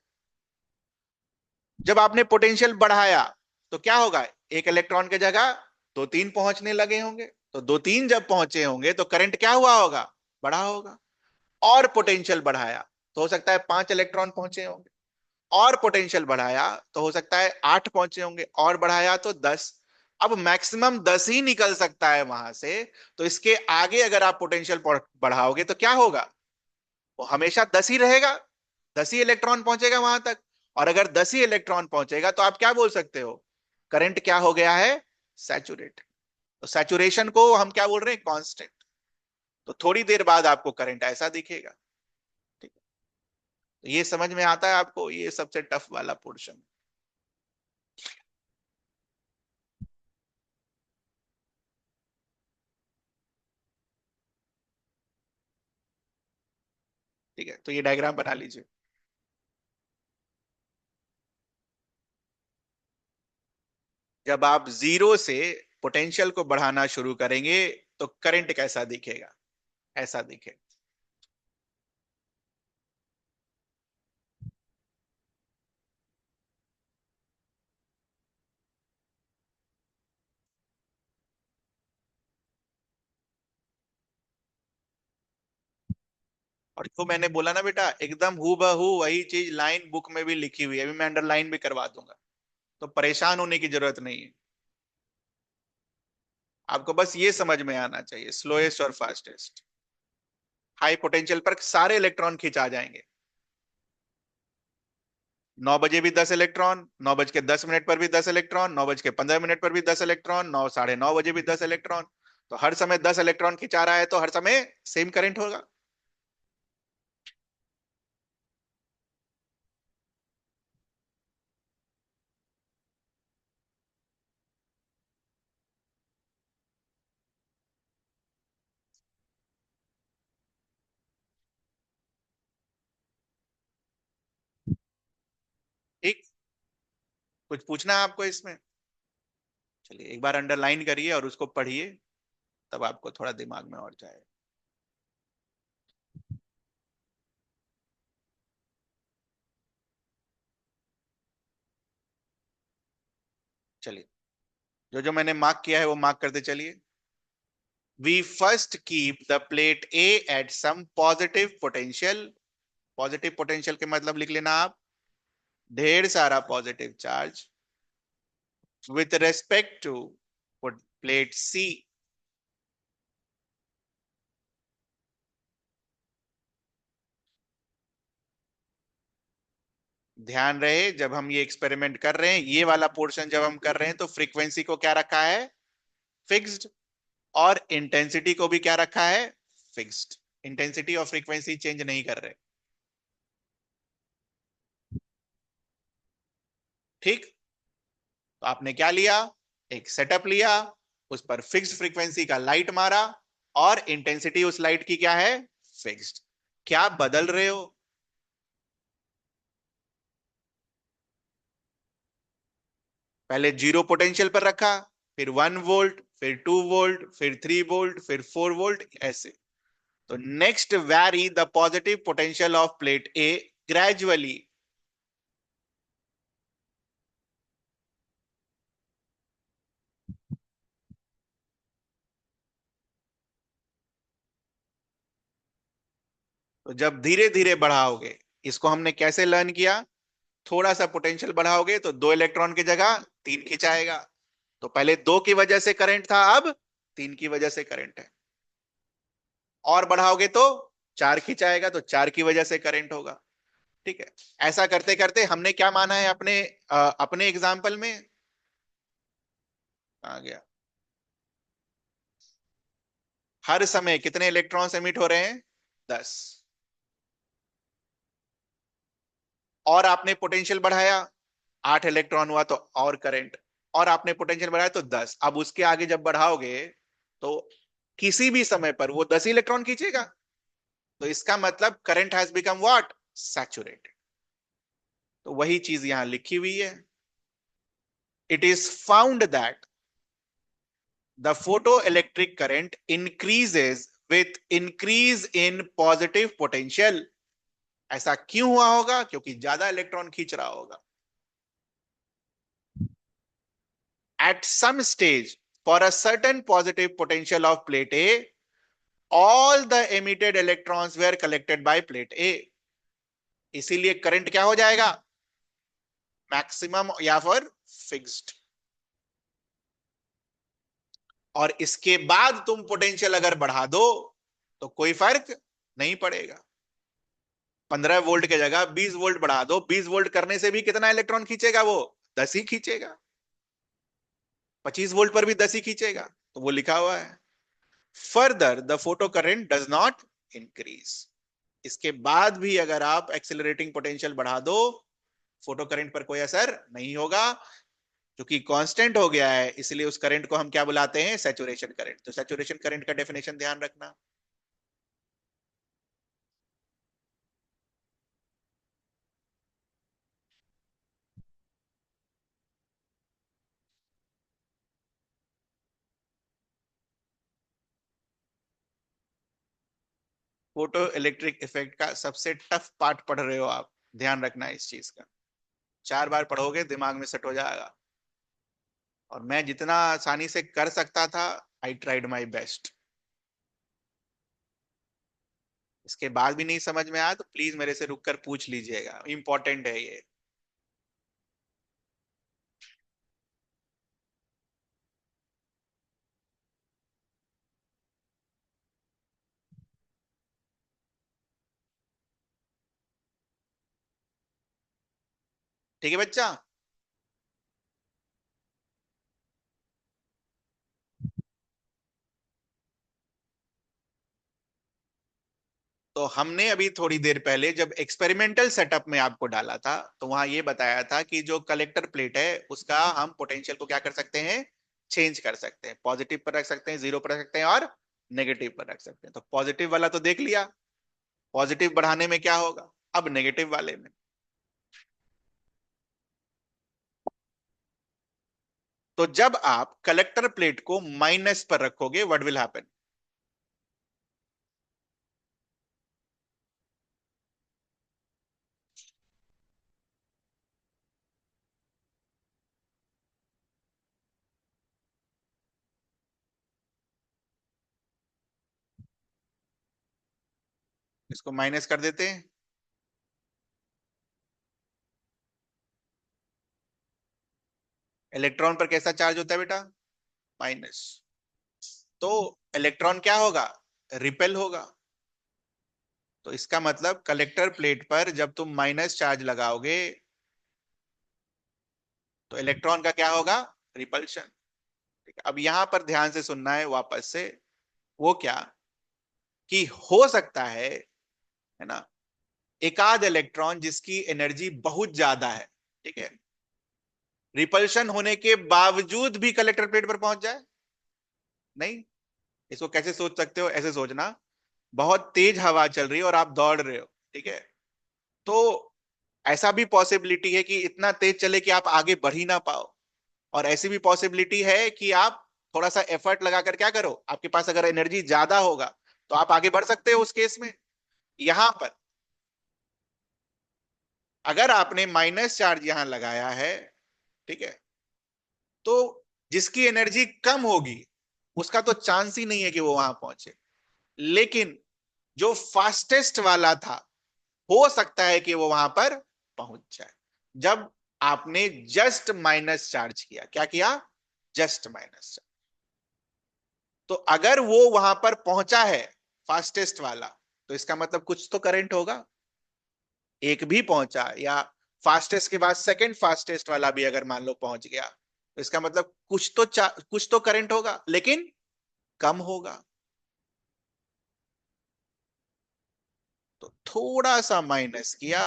जब आपने पोटेंशियल बढ़ाया तो क्या होगा? एक इलेक्ट्रॉन की जगह 2 3 पहुंचने लगे होंगे। तो 2 3 जब पहुंचे होंगे तो करंट क्या हुआ होगा? बढ़ा होगा। और पोटेंशियल बढ़ाया तो हो सकता है 5 इलेक्ट्रॉन पहुंचे होंगे। और पोटेंशियल बढ़ाया तो हो सकता है 8 पहुंचे होंगे। और बढ़ाया तो 10। अब मैक्सिमम 10 ही निकल सकता है वहां से। तो इसके आगे अगर आप पोटेंशियल बढ़ाओगे तो क्या होगा? वो हमेशा 10 ही रहेगा। 10 ही इलेक्ट्रॉन पहुंचेगा वहां तक। और अगर 10 ही इलेक्ट्रॉन पहुंचेगा तो आप क्या बोल सकते हो? करंट क्या हो गया है? सैचुरेट। तो सैचुरेशन को हम क्या बोल रहे हैं? कांस्टेंट। तो थोड़ी देर बाद आपको करंट ऐसा दिखेगा। ठीक है? तो ये समझ में आता है आपको? ये सबसे टफ वाला पोर्शन। ठीक है, तो ये डायग्राम बना लीजिए। जब आप जीरो से पोटेंशियल को बढ़ाना शुरू करेंगे तो करंट कैसा दिखेगा, ऐसा दिखेगा। और तो मैंने बोला ना बेटा, एकदम हूबहू वही चीज लाइन बुक में भी लिखी हुई है, अभी मैं अंडरलाइन भी करवा दूंगा, तो परेशान होने की जरूरत नहीं है। आपको बस ये समझ में आना चाहिए, स्लोएस्ट और फास्टेस्ट। हाई पोटेंशियल पर सारे इलेक्ट्रॉन खिंचा जाएंगे। 9 बजे भी 10 इलेक्ट्रॉन, 9:10 पर भी 10 इलेक्ट्रॉन, 9:15 पर भी 10 इलेक्ट्रॉन, 9:30 9 बजे भी 10 इलेक्ट्रॉन। तो हर समय 10 इलेक्ट्रॉन खिंचा रहा है, तो हर समय सेम करंट होगा। ठीक। कुछ पूछना है आपको इसमें? चलिए एक बार अंडरलाइन करिए और उसको पढ़िए, तब आपको थोड़ा दिमाग में और जाए। चलिए, जो जो मैंने मार्क किया है वो मार्क करते चलिए। We first keep the plate A at some positive potential. Positive potential के मतलब लिख लेना आप, ढेर सारा positive charge with respect to plate C. ध्यान रहे, जब हम ये एक्सपेरिमेंट कर रहे हैं, ये वाला पोर्शन जब हम कर रहे हैं, तो फ्रीक्वेंसी को क्या रखा है, फिक्स्ड। और इंटेंसिटी को भी क्या रखा है, फिक्स्ड। इंटेंसिटी और फ्रीक्वेंसी चेंज नहीं कर रहे। ठीक। तो आपने क्या लिया, एक सेटअप लिया, उस पर फिक्स्ड फ्रीक्वेंसी का लाइट मारा, और इंटेंसिटी उस लाइट की क्या है, फिक्स्ड। क्या बदल रहे हो, पहले जीरो पोटेंशियल पर रखा, फिर 1 वोल्ट, फिर 2 वोल्ट, फिर 3 वोल्ट, फिर 4 वोल्ट, ऐसे। तो next vary the positive potential of plate A gradually. तो जब धीरे धीरे बढ़ाओगे, इसको हमने कैसे लर्न किया, थोड़ा सा पोटेंशियल बढ़ाओगे तो 2 इलेक्ट्रॉन की जगह 3 खिंचाएगा। तो पहले 2 की वजह से करंट था, अब 3 की वजह से करंट है। और बढ़ाओगे तो 4 खिंचाएगा, तो 4 की वजह से करंट होगा। ठीक है। ऐसा करते करते हमने क्या माना है अपने अपने एग्जाम्पल में, आ गया, हर समय कितने इलेक्ट्रॉन्स एमिट हो रहे हैं, 10। और आपने पोटेंशियल बढ़ाया, 8 इलेक्ट्रॉन हुआ, तो और करंट। और आपने पोटेंशियल बढ़ाया तो 10। अब उसके आगे जब बढ़ाओगे, तो किसी भी समय पर वो 10 ही इलेक्ट्रॉन खींचेगा। तो इसका मतलब current has become what, saturated. तो वही चीज यहां लिखी हुई है। It is found that the photoelectric current increases with increase in positive potential। ऐसा क्यों हुआ होगा, क्योंकि ज्यादा इलेक्ट्रॉन खींच रहा होगा। At some stage, for a certain positive potential of plate A, all the emitted electrons were collected by plate A। इसीलिए करंट क्या हो जाएगा, मैक्सिमम या फिर फिक्स्ड। और इसके बाद तुम पोटेंशियल अगर बढ़ा दो तो कोई फर्क नहीं पड़ेगा। 15 वोल्ट की जगह 20 वोल्ट बढ़ा दो, 20 वोल्ट करने से भी कितना इलेक्ट्रॉन खींचेगा वो, 10 ही खींचेगा। 25 वोल्ट पर भी 10 ही खींचेगा। तो वो लिखा हुआ है, further the photo current does not increase. इसके बाद भी अगर आप एक्सेलरेटिंग पोटेंशियल बढ़ा दो, फोटो करंट पर कोई असर नहीं होगा, क्योंकि कांस्टेंट हो गया है। इसलिए उस करंट को हम क्या बुलाते हैं, सैचुरेशन करंट। तो सैचुरेशन करंट का डेफिनेशन ध्यान रखना। फोटो इलेक्ट्रिक इफेक्ट का सबसे टफ पार्ट पढ़ रहे हो आप, ध्यान रखना है इस चीज का। 4 बार पढ़ोगे दिमाग में सेट हो जाएगा। और मैं जितना आसानी से कर सकता था, आई ट्राइड माई बेस्ट। इसके बाद भी नहीं समझ में आया तो प्लीज मेरे से रुक कर पूछ लीजिएगा, इंपॉर्टेंट है ये। ठीक है बच्चा। तो हमने अभी थोड़ी देर पहले जब एक्सपेरिमेंटल सेटअप में आपको डाला था, तो वहां ये बताया था कि जो कलेक्टर प्लेट है उसका हम पोटेंशियल को क्या कर सकते हैं, चेंज कर सकते हैं। पॉजिटिव पर रख सकते हैं, जीरो पर रख सकते हैं, और नेगेटिव पर रख सकते हैं। तो पॉजिटिव वाला तो देख लिया, पॉजिटिव बढ़ाने में क्या होगा। अब नेगेटिव वाले में, तो जब आप कलेक्टर प्लेट को माइनस पर रखोगे, व्हाट विल हैपन। इसको माइनस कर देते हैं। इलेक्ट्रॉन पर कैसा चार्ज होता है बेटा, माइनस। तो इलेक्ट्रॉन क्या होगा, रिपेल होगा। तो इसका मतलब कलेक्टर प्लेट पर जब तुम माइनस चार्ज लगाओगे, तो इलेक्ट्रॉन का क्या होगा, रिपल्शन। ठीक है, अब यहां पर ध्यान से सुनना है वापस से। वो क्या, कि हो सकता है ना, एकाध इलेक्ट्रॉन जिसकी एनर्जी बहुत ज्यादा है, ठीक है, रिपल्शन होने के बावजूद भी कलेक्टर प्लेट पर पहुंच जाए। नहीं, इसको कैसे सोच सकते हो, ऐसे सोचना, बहुत तेज हवा चल रही है और आप दौड़ रहे हो, ठीक है, तो ऐसा भी पॉसिबिलिटी है कि इतना तेज चले कि आप आगे बढ़ ही ना पाओ। और ऐसी भी पॉसिबिलिटी है कि आप थोड़ा सा एफर्ट लगाकर क्या करो, आपके पास अगर एनर्जी ज्यादा होगा तो आप आगे बढ़ सकते हो उस केस में। यहां पर अगर आपने माइनस चार्ज यहां लगाया है, ठीक है, तो जिसकी एनर्जी कम होगी उसका तो चांस ही नहीं है कि वो वहां पहुंचे। लेकिन जो फास्टेस्ट वाला था, हो सकता है कि वो वहां पर पहुंच जाए। जब आपने जस्ट माइनस चार्ज किया, क्या किया, जस्ट माइनस। तो अगर वो वहां पर पहुंचा है, फास्टेस्ट वाला, तो इसका मतलब कुछ तो करंट होगा। एक भी पहुंचा, या फास्टेस्ट के बाद सेकंड फास्टेस्ट वाला भी अगर मान लो पहुंच गया, तो इसका मतलब कुछ तो करंट होगा, लेकिन कम होगा। तो थोड़ा सा माइनस किया,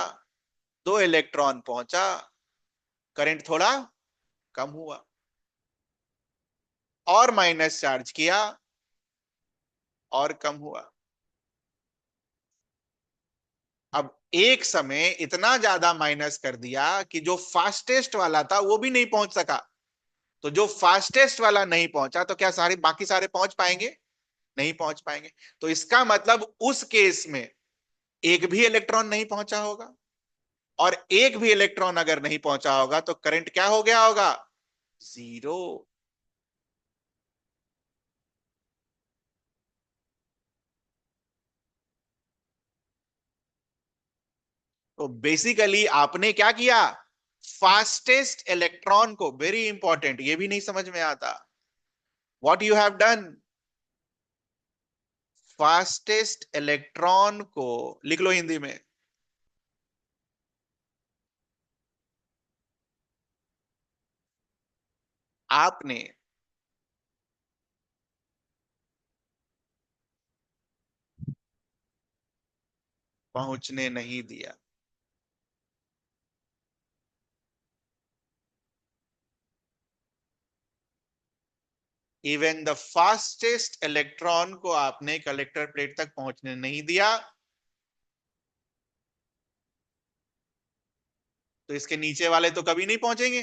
2 इलेक्ट्रॉन पहुंचा, करंट थोड़ा कम हुआ। और माइनस चार्ज किया, और कम हुआ। अब एक समय इतना ज्यादा माइनस कर दिया कि जो फास्टेस्ट वाला था वो भी नहीं पहुंच सका। तो जो फास्टेस्ट वाला नहीं पहुंचा, तो क्या सारे बाकी सारे पहुंच पाएंगे, नहीं पहुंच पाएंगे। तो इसका मतलब उस केस में एक भी इलेक्ट्रॉन नहीं पहुंचा होगा। और एक भी इलेक्ट्रॉन अगर नहीं पहुंचा होगा तो करंट क्या हो गया होगा, जीरो। तो बेसिकली आपने क्या किया, फास्टेस्ट इलेक्ट्रॉन को, वेरी इंपॉर्टेंट, ये भी नहीं समझ में आता, what you have done, fastest electron को लिख लो हिंदी में, आपने पहुंचने नहीं दिया। इवन द फास्टेस्ट इलेक्ट्रॉन को आपने कलेक्टर प्लेट तक पहुंचने नहीं दिया। तो इसके नीचे वाले तो कभी नहीं पहुंचेंगे।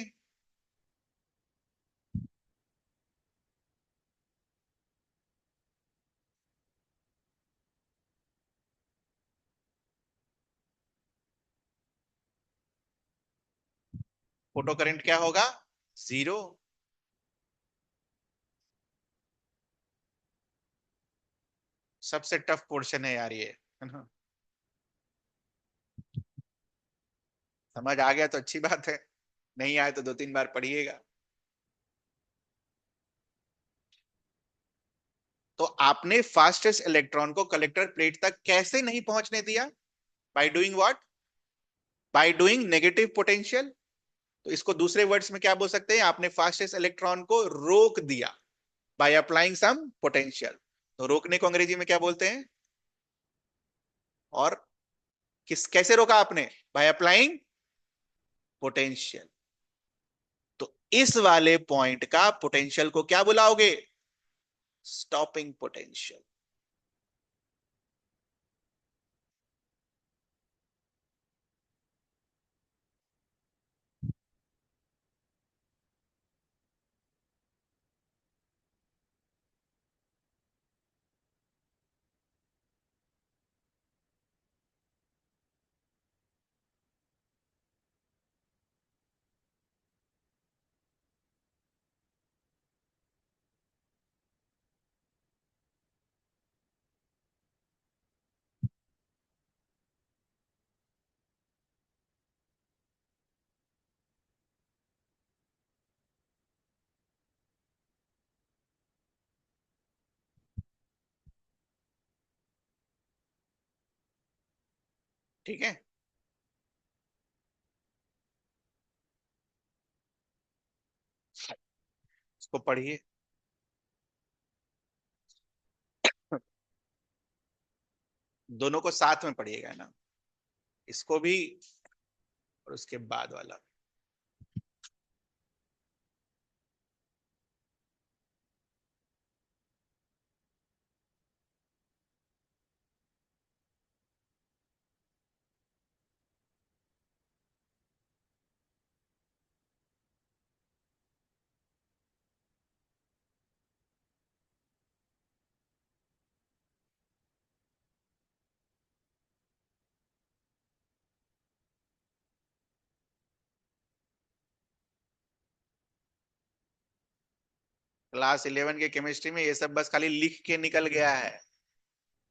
फोटो करंट क्या होगा? जीरो। सबसे टफ पोर्शन है यार ये, है ना? समझ आ गया तो अच्छी बात है, नहीं आए तो दो तीन बार पढ़िएगा। तो आपने फास्टेस्ट इलेक्ट्रॉन को कलेक्टर प्लेट तक कैसे नहीं पहुंचने दिया? By doing what? By doing negative potential. तो इसको दूसरे वर्ड्स में क्या बोल सकते हैं? आपने फास्टेस्ट इलेक्ट्रॉन को रोक दिया बाय अप्लाइंग सम पोटेंशियल। तो रोकने को अंग्रेजी में क्या बोलते हैं? और किस कैसे रोका आपने? By applying potential. तो इस वाले पॉइंट का पोटेंशियल को क्या बुलाओगे? Stopping potential. ठीक है, इसको पढ़िए। दोनों को साथ में पढ़िएगा, है ना? इसको भी और उसके बाद वाला। क्लास 11 के केमिस्ट्री में ये सब बस खाली लिख के निकल गया है,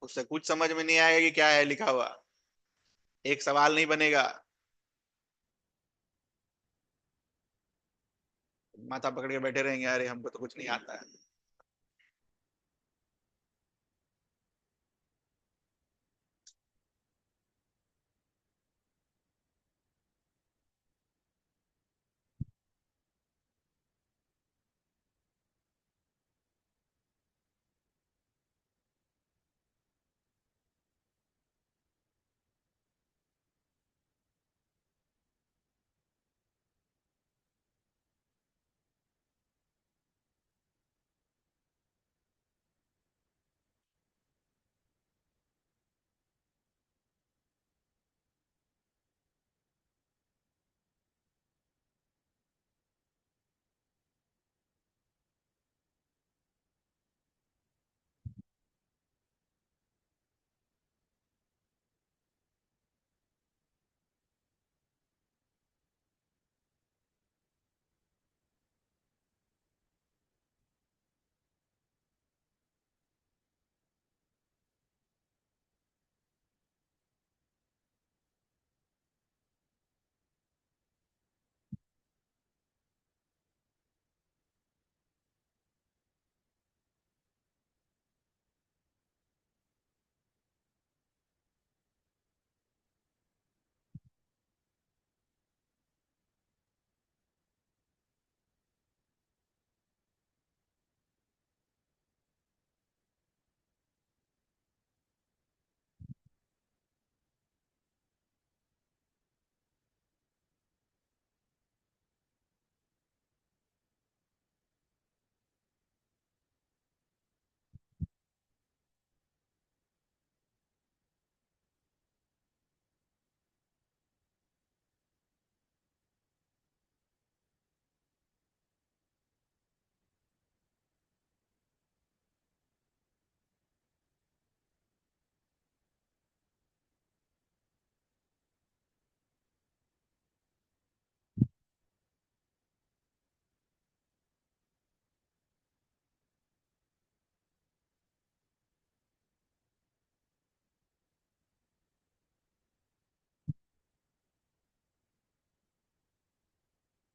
उससे कुछ समझ में नहीं आएगा कि क्या है लिखा हुआ। एक सवाल नहीं बनेगा। माथा पकड़ के बैठे रहेंगे, अरे हमको तो कुछ नहीं आता है।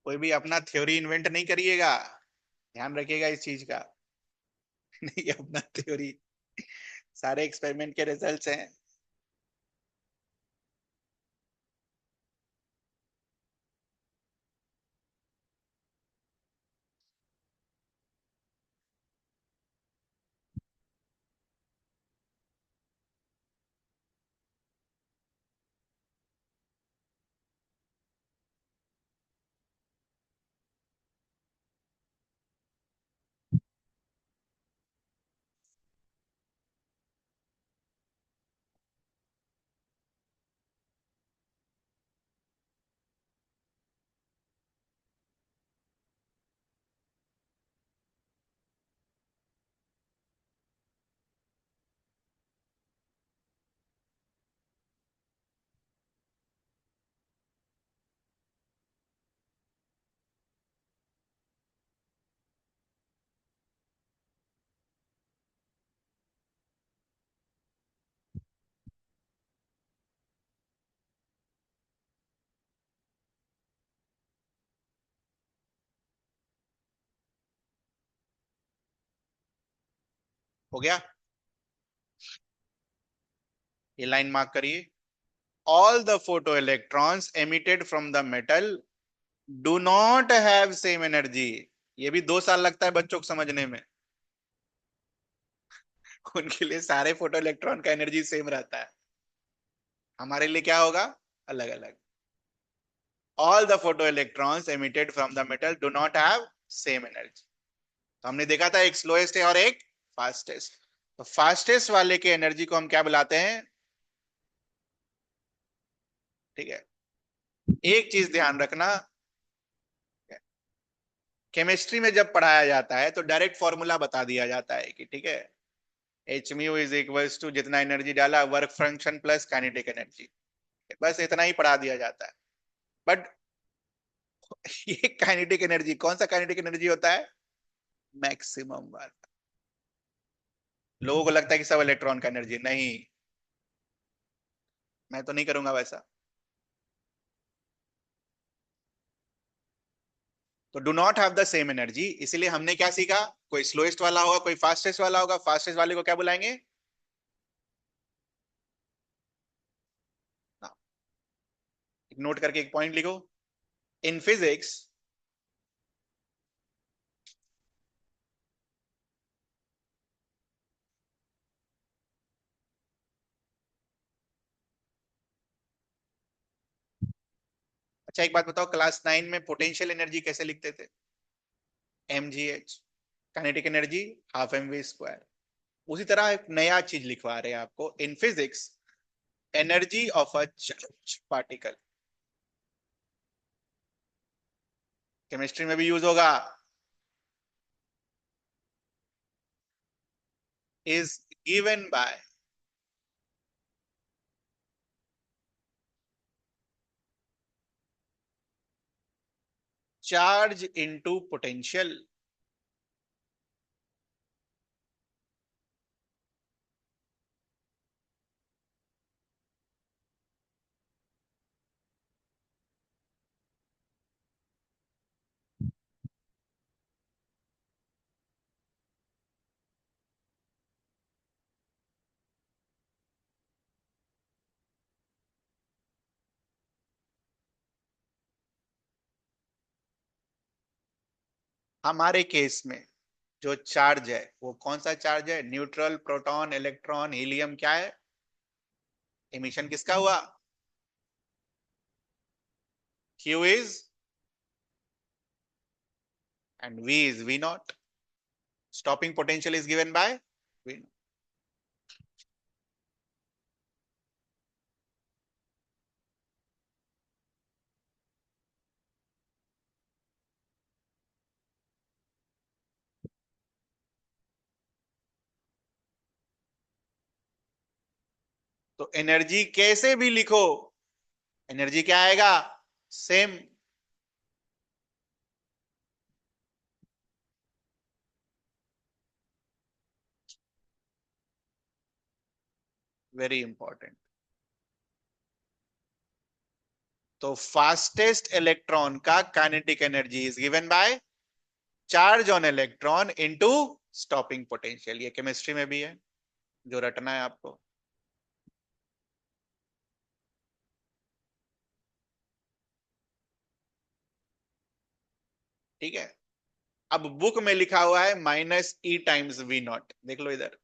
कोई भी अपना थ्योरी इन्वेंट नहीं करिएगा, ध्यान रखिएगा इस चीज का। नहीं, अपना थ्योरी, सारे एक्सपेरिमेंट के रिजल्ट्स हैं। हो गया, ये लाइन मार्क करिए। All the photo electrons emitted from the metal do not have same energy. ये भी 2 साल लगता है बच्चों को समझने में। उनके लिए सारे फोटो इलेक्ट्रॉन का एनर्जी सेम रहता है, हमारे लिए क्या होगा, अलग अलग। All the photo electrons emitted from the metal do not have same energy. तो हमने देखा था एक स्लोएस्ट है और एक फास्टेस्ट। तो फास्टेस्ट वाले के एनर्जी को हम क्या बुलाते हैं, ठीक है। एक चीज ध्यान रखना, केमिस्ट्री में जब पढ़ाया जाता है तो डायरेक्ट फॉर्मूला बता दिया जाता है कि ठीक है, H mu is equals to जितना एनर्जी डाला work function plus kinetic energy, बस इतना ही पढ़ा दिया जाता है। बट ये काइनेटिक एनर्जी कौन सा काइनेटिक एनर्जी होता है, मैक्सिमम वाला। लोगों को लगता है कि सब इलेक्ट्रॉन का एनर्जी, नहीं, मैं तो नहीं करूंगा वैसा। तो do not have the same energy, इसीलिए हमने क्या सीखा, कोई स्लोएस्ट वाला होगा कोई फास्टेस्ट वाला होगा, फास्टेस्ट वाले को क्या बुलाएंगे, नोट करके एक पॉइंट लिखो। इन फिजिक्स, अच्छा एक बात बताओ, क्लास 9 में पोटेंशियल एनर्जी कैसे लिखते थे, mgh, kinetic energy half M V square. उसी तरह एक नया चीज लिखवा रहे हैं आपको, in physics energy of a charge particle, chemistry में भी यूज होगा, is given by charge into potential. हमारे केस में जो चार्ज है वो कौन सा चार्ज है, न्यूट्रल, प्रोटॉन, इलेक्ट्रॉन, हीलियम, क्या है, इमिशन किसका हुआ, Q is and V is V naught. Stopping potential is given by V naught. तो एनर्जी कैसे भी लिखो, एनर्जी क्या आएगा, सेम। Very important. तो फास्टेस्ट इलेक्ट्रॉन का kinetic energy is given by charge on electron into stopping potential. ये केमिस्ट्री में भी है, जो रटना है आपको। ठीक है। अब बुक में लिखा हुआ है -E × V0, देख लो इधर,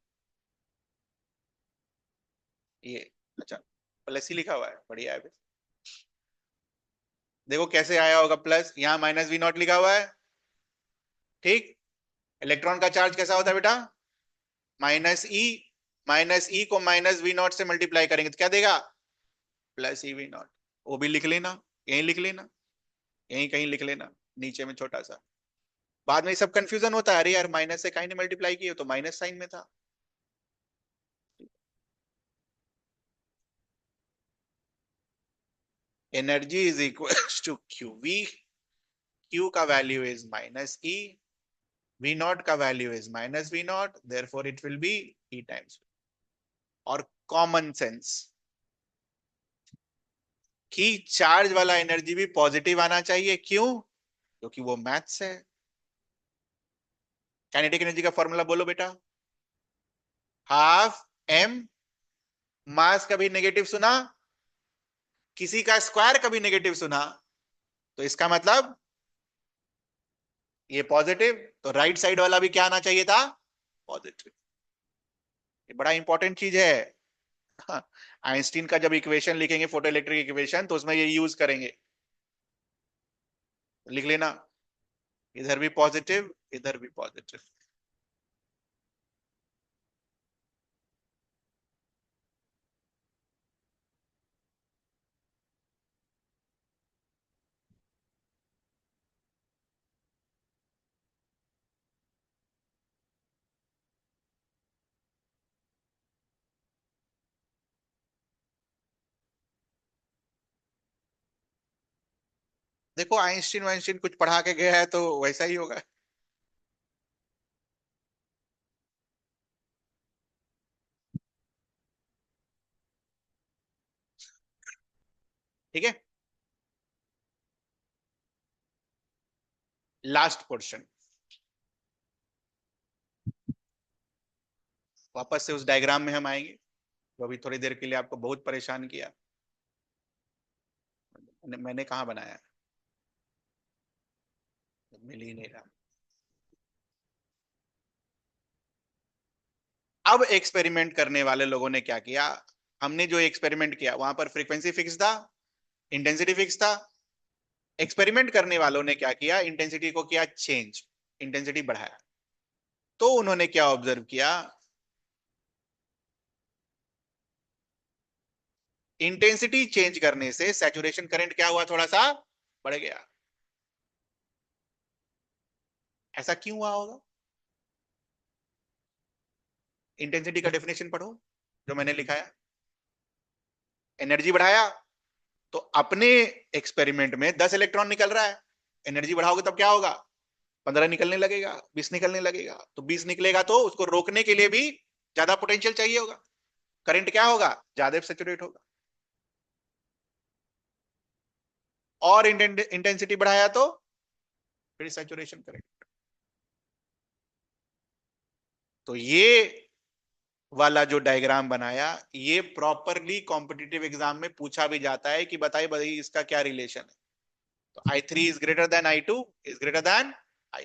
ये अच्छा प्लस ही लिखा हुआ है, बढ़िया है। देखो कैसे आया होगा प्लस, यहां -V0 लिखा हुआ है। ठीक। इलेक्ट्रॉन का चार्ज कैसा होता है बेटा? -E, -E को -V0 से मल्टीप्लाई करेंगे तो क्या देगा? +EV0। वो भी लिख लेना, यहीं लिख लेना, यहीं कहीं लिख लेना, नीचे में छोटा सा। बाद में सब कंफ्यूजन होता है, अरे यार माइनस से कहीं ने मल्टीप्लाई किया तो माइनस साइन में था। Energy is equal to QV। Q का वैल्यू इज -E, V0 का value is -V0, therefore it will be E times. और कॉमन सेंस कि चार्ज वाला एनर्जी भी पॉजिटिव आना चाहिए, क्यों? क्योंकि वो मैथ्स है। काइनेटिक एनर्जी का फॉर्मूला बोलो बेटा। 12m। मास कभी नेगेटिव सुना? किसी का स्क्वायर कभी नेगेटिव सुना? तो इसका मतलब ये पॉजिटिव, तो राइट साइड वाला भी क्या आना चाहिए था? पॉजिटिव। ये बड़ा इंपॉर्टेंट चीज है। हाँ, आइंस्टीन का जब इक्वेशन लिखेंगे, फोटो इलेक्ट्रिक इक्वेशन, तो उसमें ये यूज करेंगे। लिख लेना, इधर भी पॉजिटिव, इधर भी पॉजिटिव। देखो आइंस्टीन वाइंस्टीन कुछ पढ़ा के गया है तो वैसा ही होगा। ठीक है। लास्ट पोर्शन, वापस से उस डायग्राम में हम आएंगे, तो अभी थोड़ी देर के लिए आपको बहुत परेशान किया। मैंने कहा बनाया, मिल ही नहीं रहा। अब एक्सपेरिमेंट करने वाले लोगों ने क्या किया? हमने जो एक्सपेरिमेंट किया वहां पर फ्रीक्वेंसी फिक्स था, इंटेंसिटी फिक्स था। एक्सपेरिमेंट करने वालों ने क्या किया? इंटेंसिटी को किया चेंज, इंटेंसिटी बढ़ाया। तो उन्होंने क्या ऑब्जर्व किया? इंटेंसिटी चेंज करने से सैचुरेशन करंट क्या हुआ? थोड़ा सा बढ़ गया। ऐसा क्यों हुआ होगा? इंटेंसिटी का डेफिनेशन पढ़ो जो मैंने लिखा है। एनर्जी बढ़ाया तो अपने एक्सपेरिमेंट में 10 इलेक्ट्रॉन निकल रहा है, एनर्जी बढ़ाओगे तब क्या होगा? 15 निकलने लगेगा, 20 निकलने लगेगा। तो 20 निकलेगा तो उसको रोकने के लिए भी ज्यादा पोटेंशियल चाहिए होगा, करंट क्या होगा? ज्यादा सेचुरेट होगा। और इंटेंसिटी बढ़ाया तो फिर सैचुरेशन करंट। तो ये वाला जो डायग्राम बनाया, ये प्रॉपरली कॉम्पिटिटिव एग्जाम में पूछा भी जाता है कि बताइए बताइए इसका क्या रिलेशन है। तो I3 is greater than I2 is greater than I।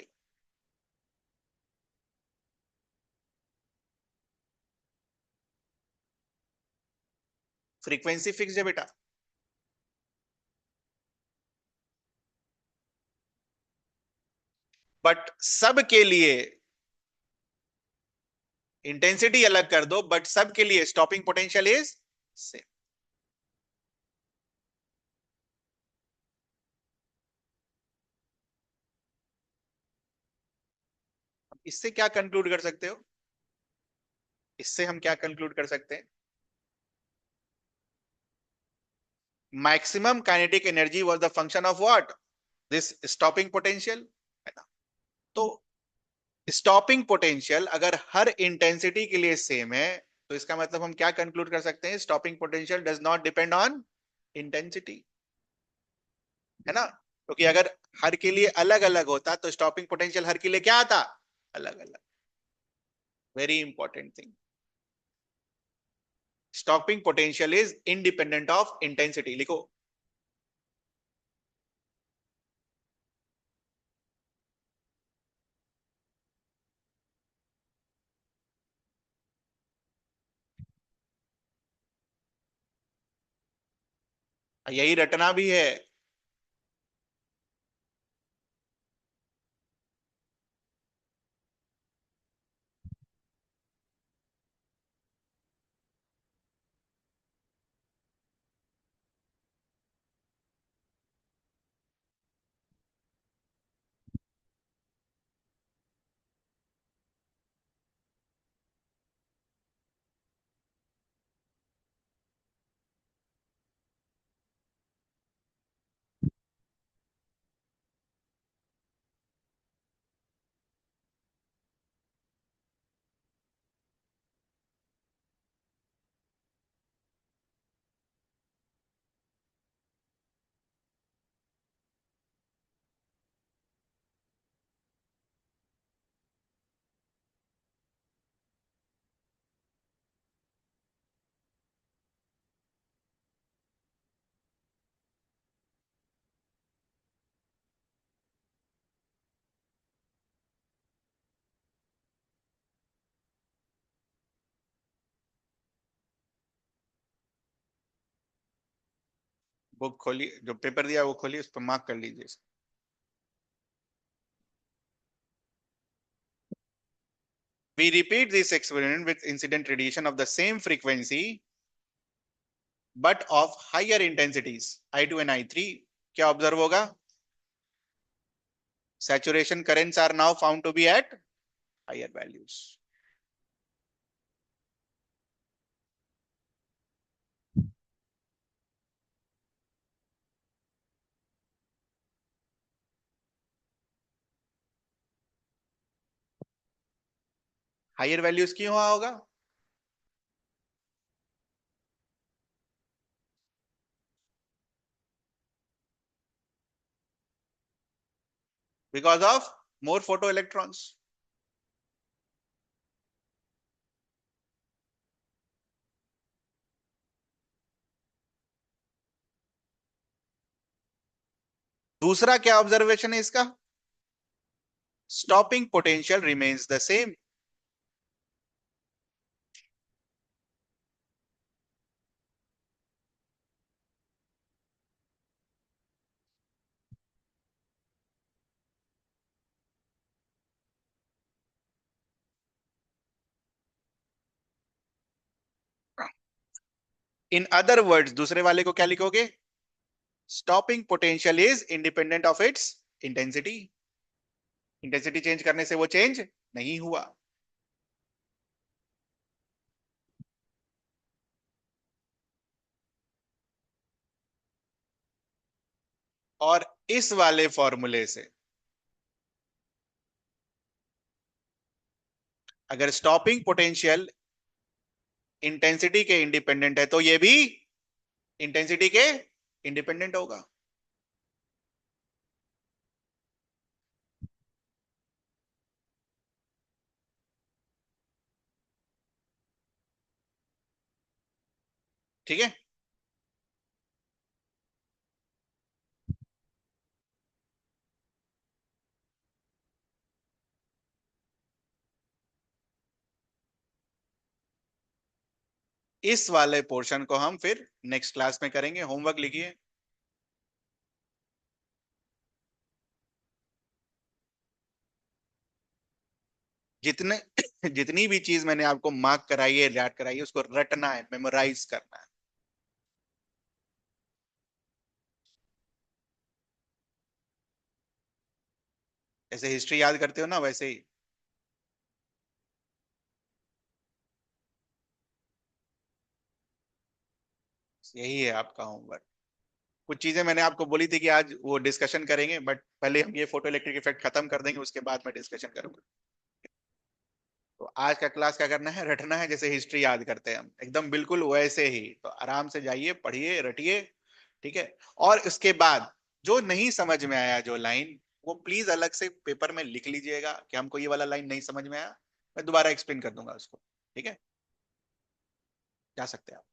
Frequency fix है बेटा, बट सब के लिए इंटेंसिटी अलग कर दो, बट सब के लिए स्टॉपिंग पोटेंशियल इज सेम। इससे क्या कंक्लूड कर सकते हो? इससे हम क्या कंक्लूड कर सकते हैं? Maximum kinetic energy was the function of what? This stopping potential, है ना? तो स्टॉपिंग पोटेंशियल अगर हर इंटेंसिटी के लिए सेम है, तो इसका मतलब हम क्या कंक्लूड कर सकते हैं? Stopping potential does not depend on intensity. है ना, क्योंकि अगर हर के लिए अलग अलग होता तो स्टॉपिंग पोटेंशियल हर के लिए क्या आता, अलग अलग। Very important thing, stopping potential is independent of intensity, लिखो। यही रटना भी है। बुक खोलिए, जो पेपर दिया वो खोलिए, उस पर मार्क कर लीजिए। We repeat this experiment with incident radiation of the same frequency but of higher intensities I2 and I3. क्या ऑब्जर्व होगा? Saturation currents are now found to be at higher values. Higher values क्यों हुआ होगा? Because of more photo electrons. दूसरा क्या ऑब्जर्वेशन है इसका? Stopping potential remains the same. In other words, दूसरे वाले को क्या लिखोगे? Stopping potential is independent of its intensity. Intensity change करने से वो चेंज नहीं हुआ। और इस वाले फॉर्मूले से अगर स्टॉपिंग पोटेंशियल इंटेंसिटी के इंडिपेंडेंट है तो ये भी इंटेंसिटी के इंडिपेंडेंट होगा। ठीक है। इस वाले पोर्शन को हम फिर नेक्स्ट क्लास में करेंगे। होमवर्क लिखिए। जितने जितनी भी चीज मैंने आपको मार्क कराई है, याद कराई है, उसको रटना है, मेमोराइज करना है। जैसे हिस्ट्री याद करते हो ना, वैसे ही। यही है आपका होमवर्क। कुछ चीजें मैंने आपको बोली थी कि आज वो डिस्कशन करेंगे, बट पहले हम ये फोटो इलेक्ट्रिक इफेक्ट खत्म कर देंगे, उसके बाद मैं डिस्कशन करूंगा। तो आज का क्लास क्या करना है? रटना है, जैसे हिस्ट्री याद करते हैं हम, एकदम बिल्कुल वैसे ही। तो आराम से जाइए, पढ़िए, रटिए। ठीक है। और इसके बाद जो नहीं समझ में आया जो लाइन, वो प्लीज अलग से पेपर में लिख लीजिएगा कि हमको ये वाला लाइन नहीं समझ में आया, मैं दोबारा एक्सप्लेन कर दूंगा उसको। ठीक है, जा सकते हैं आप।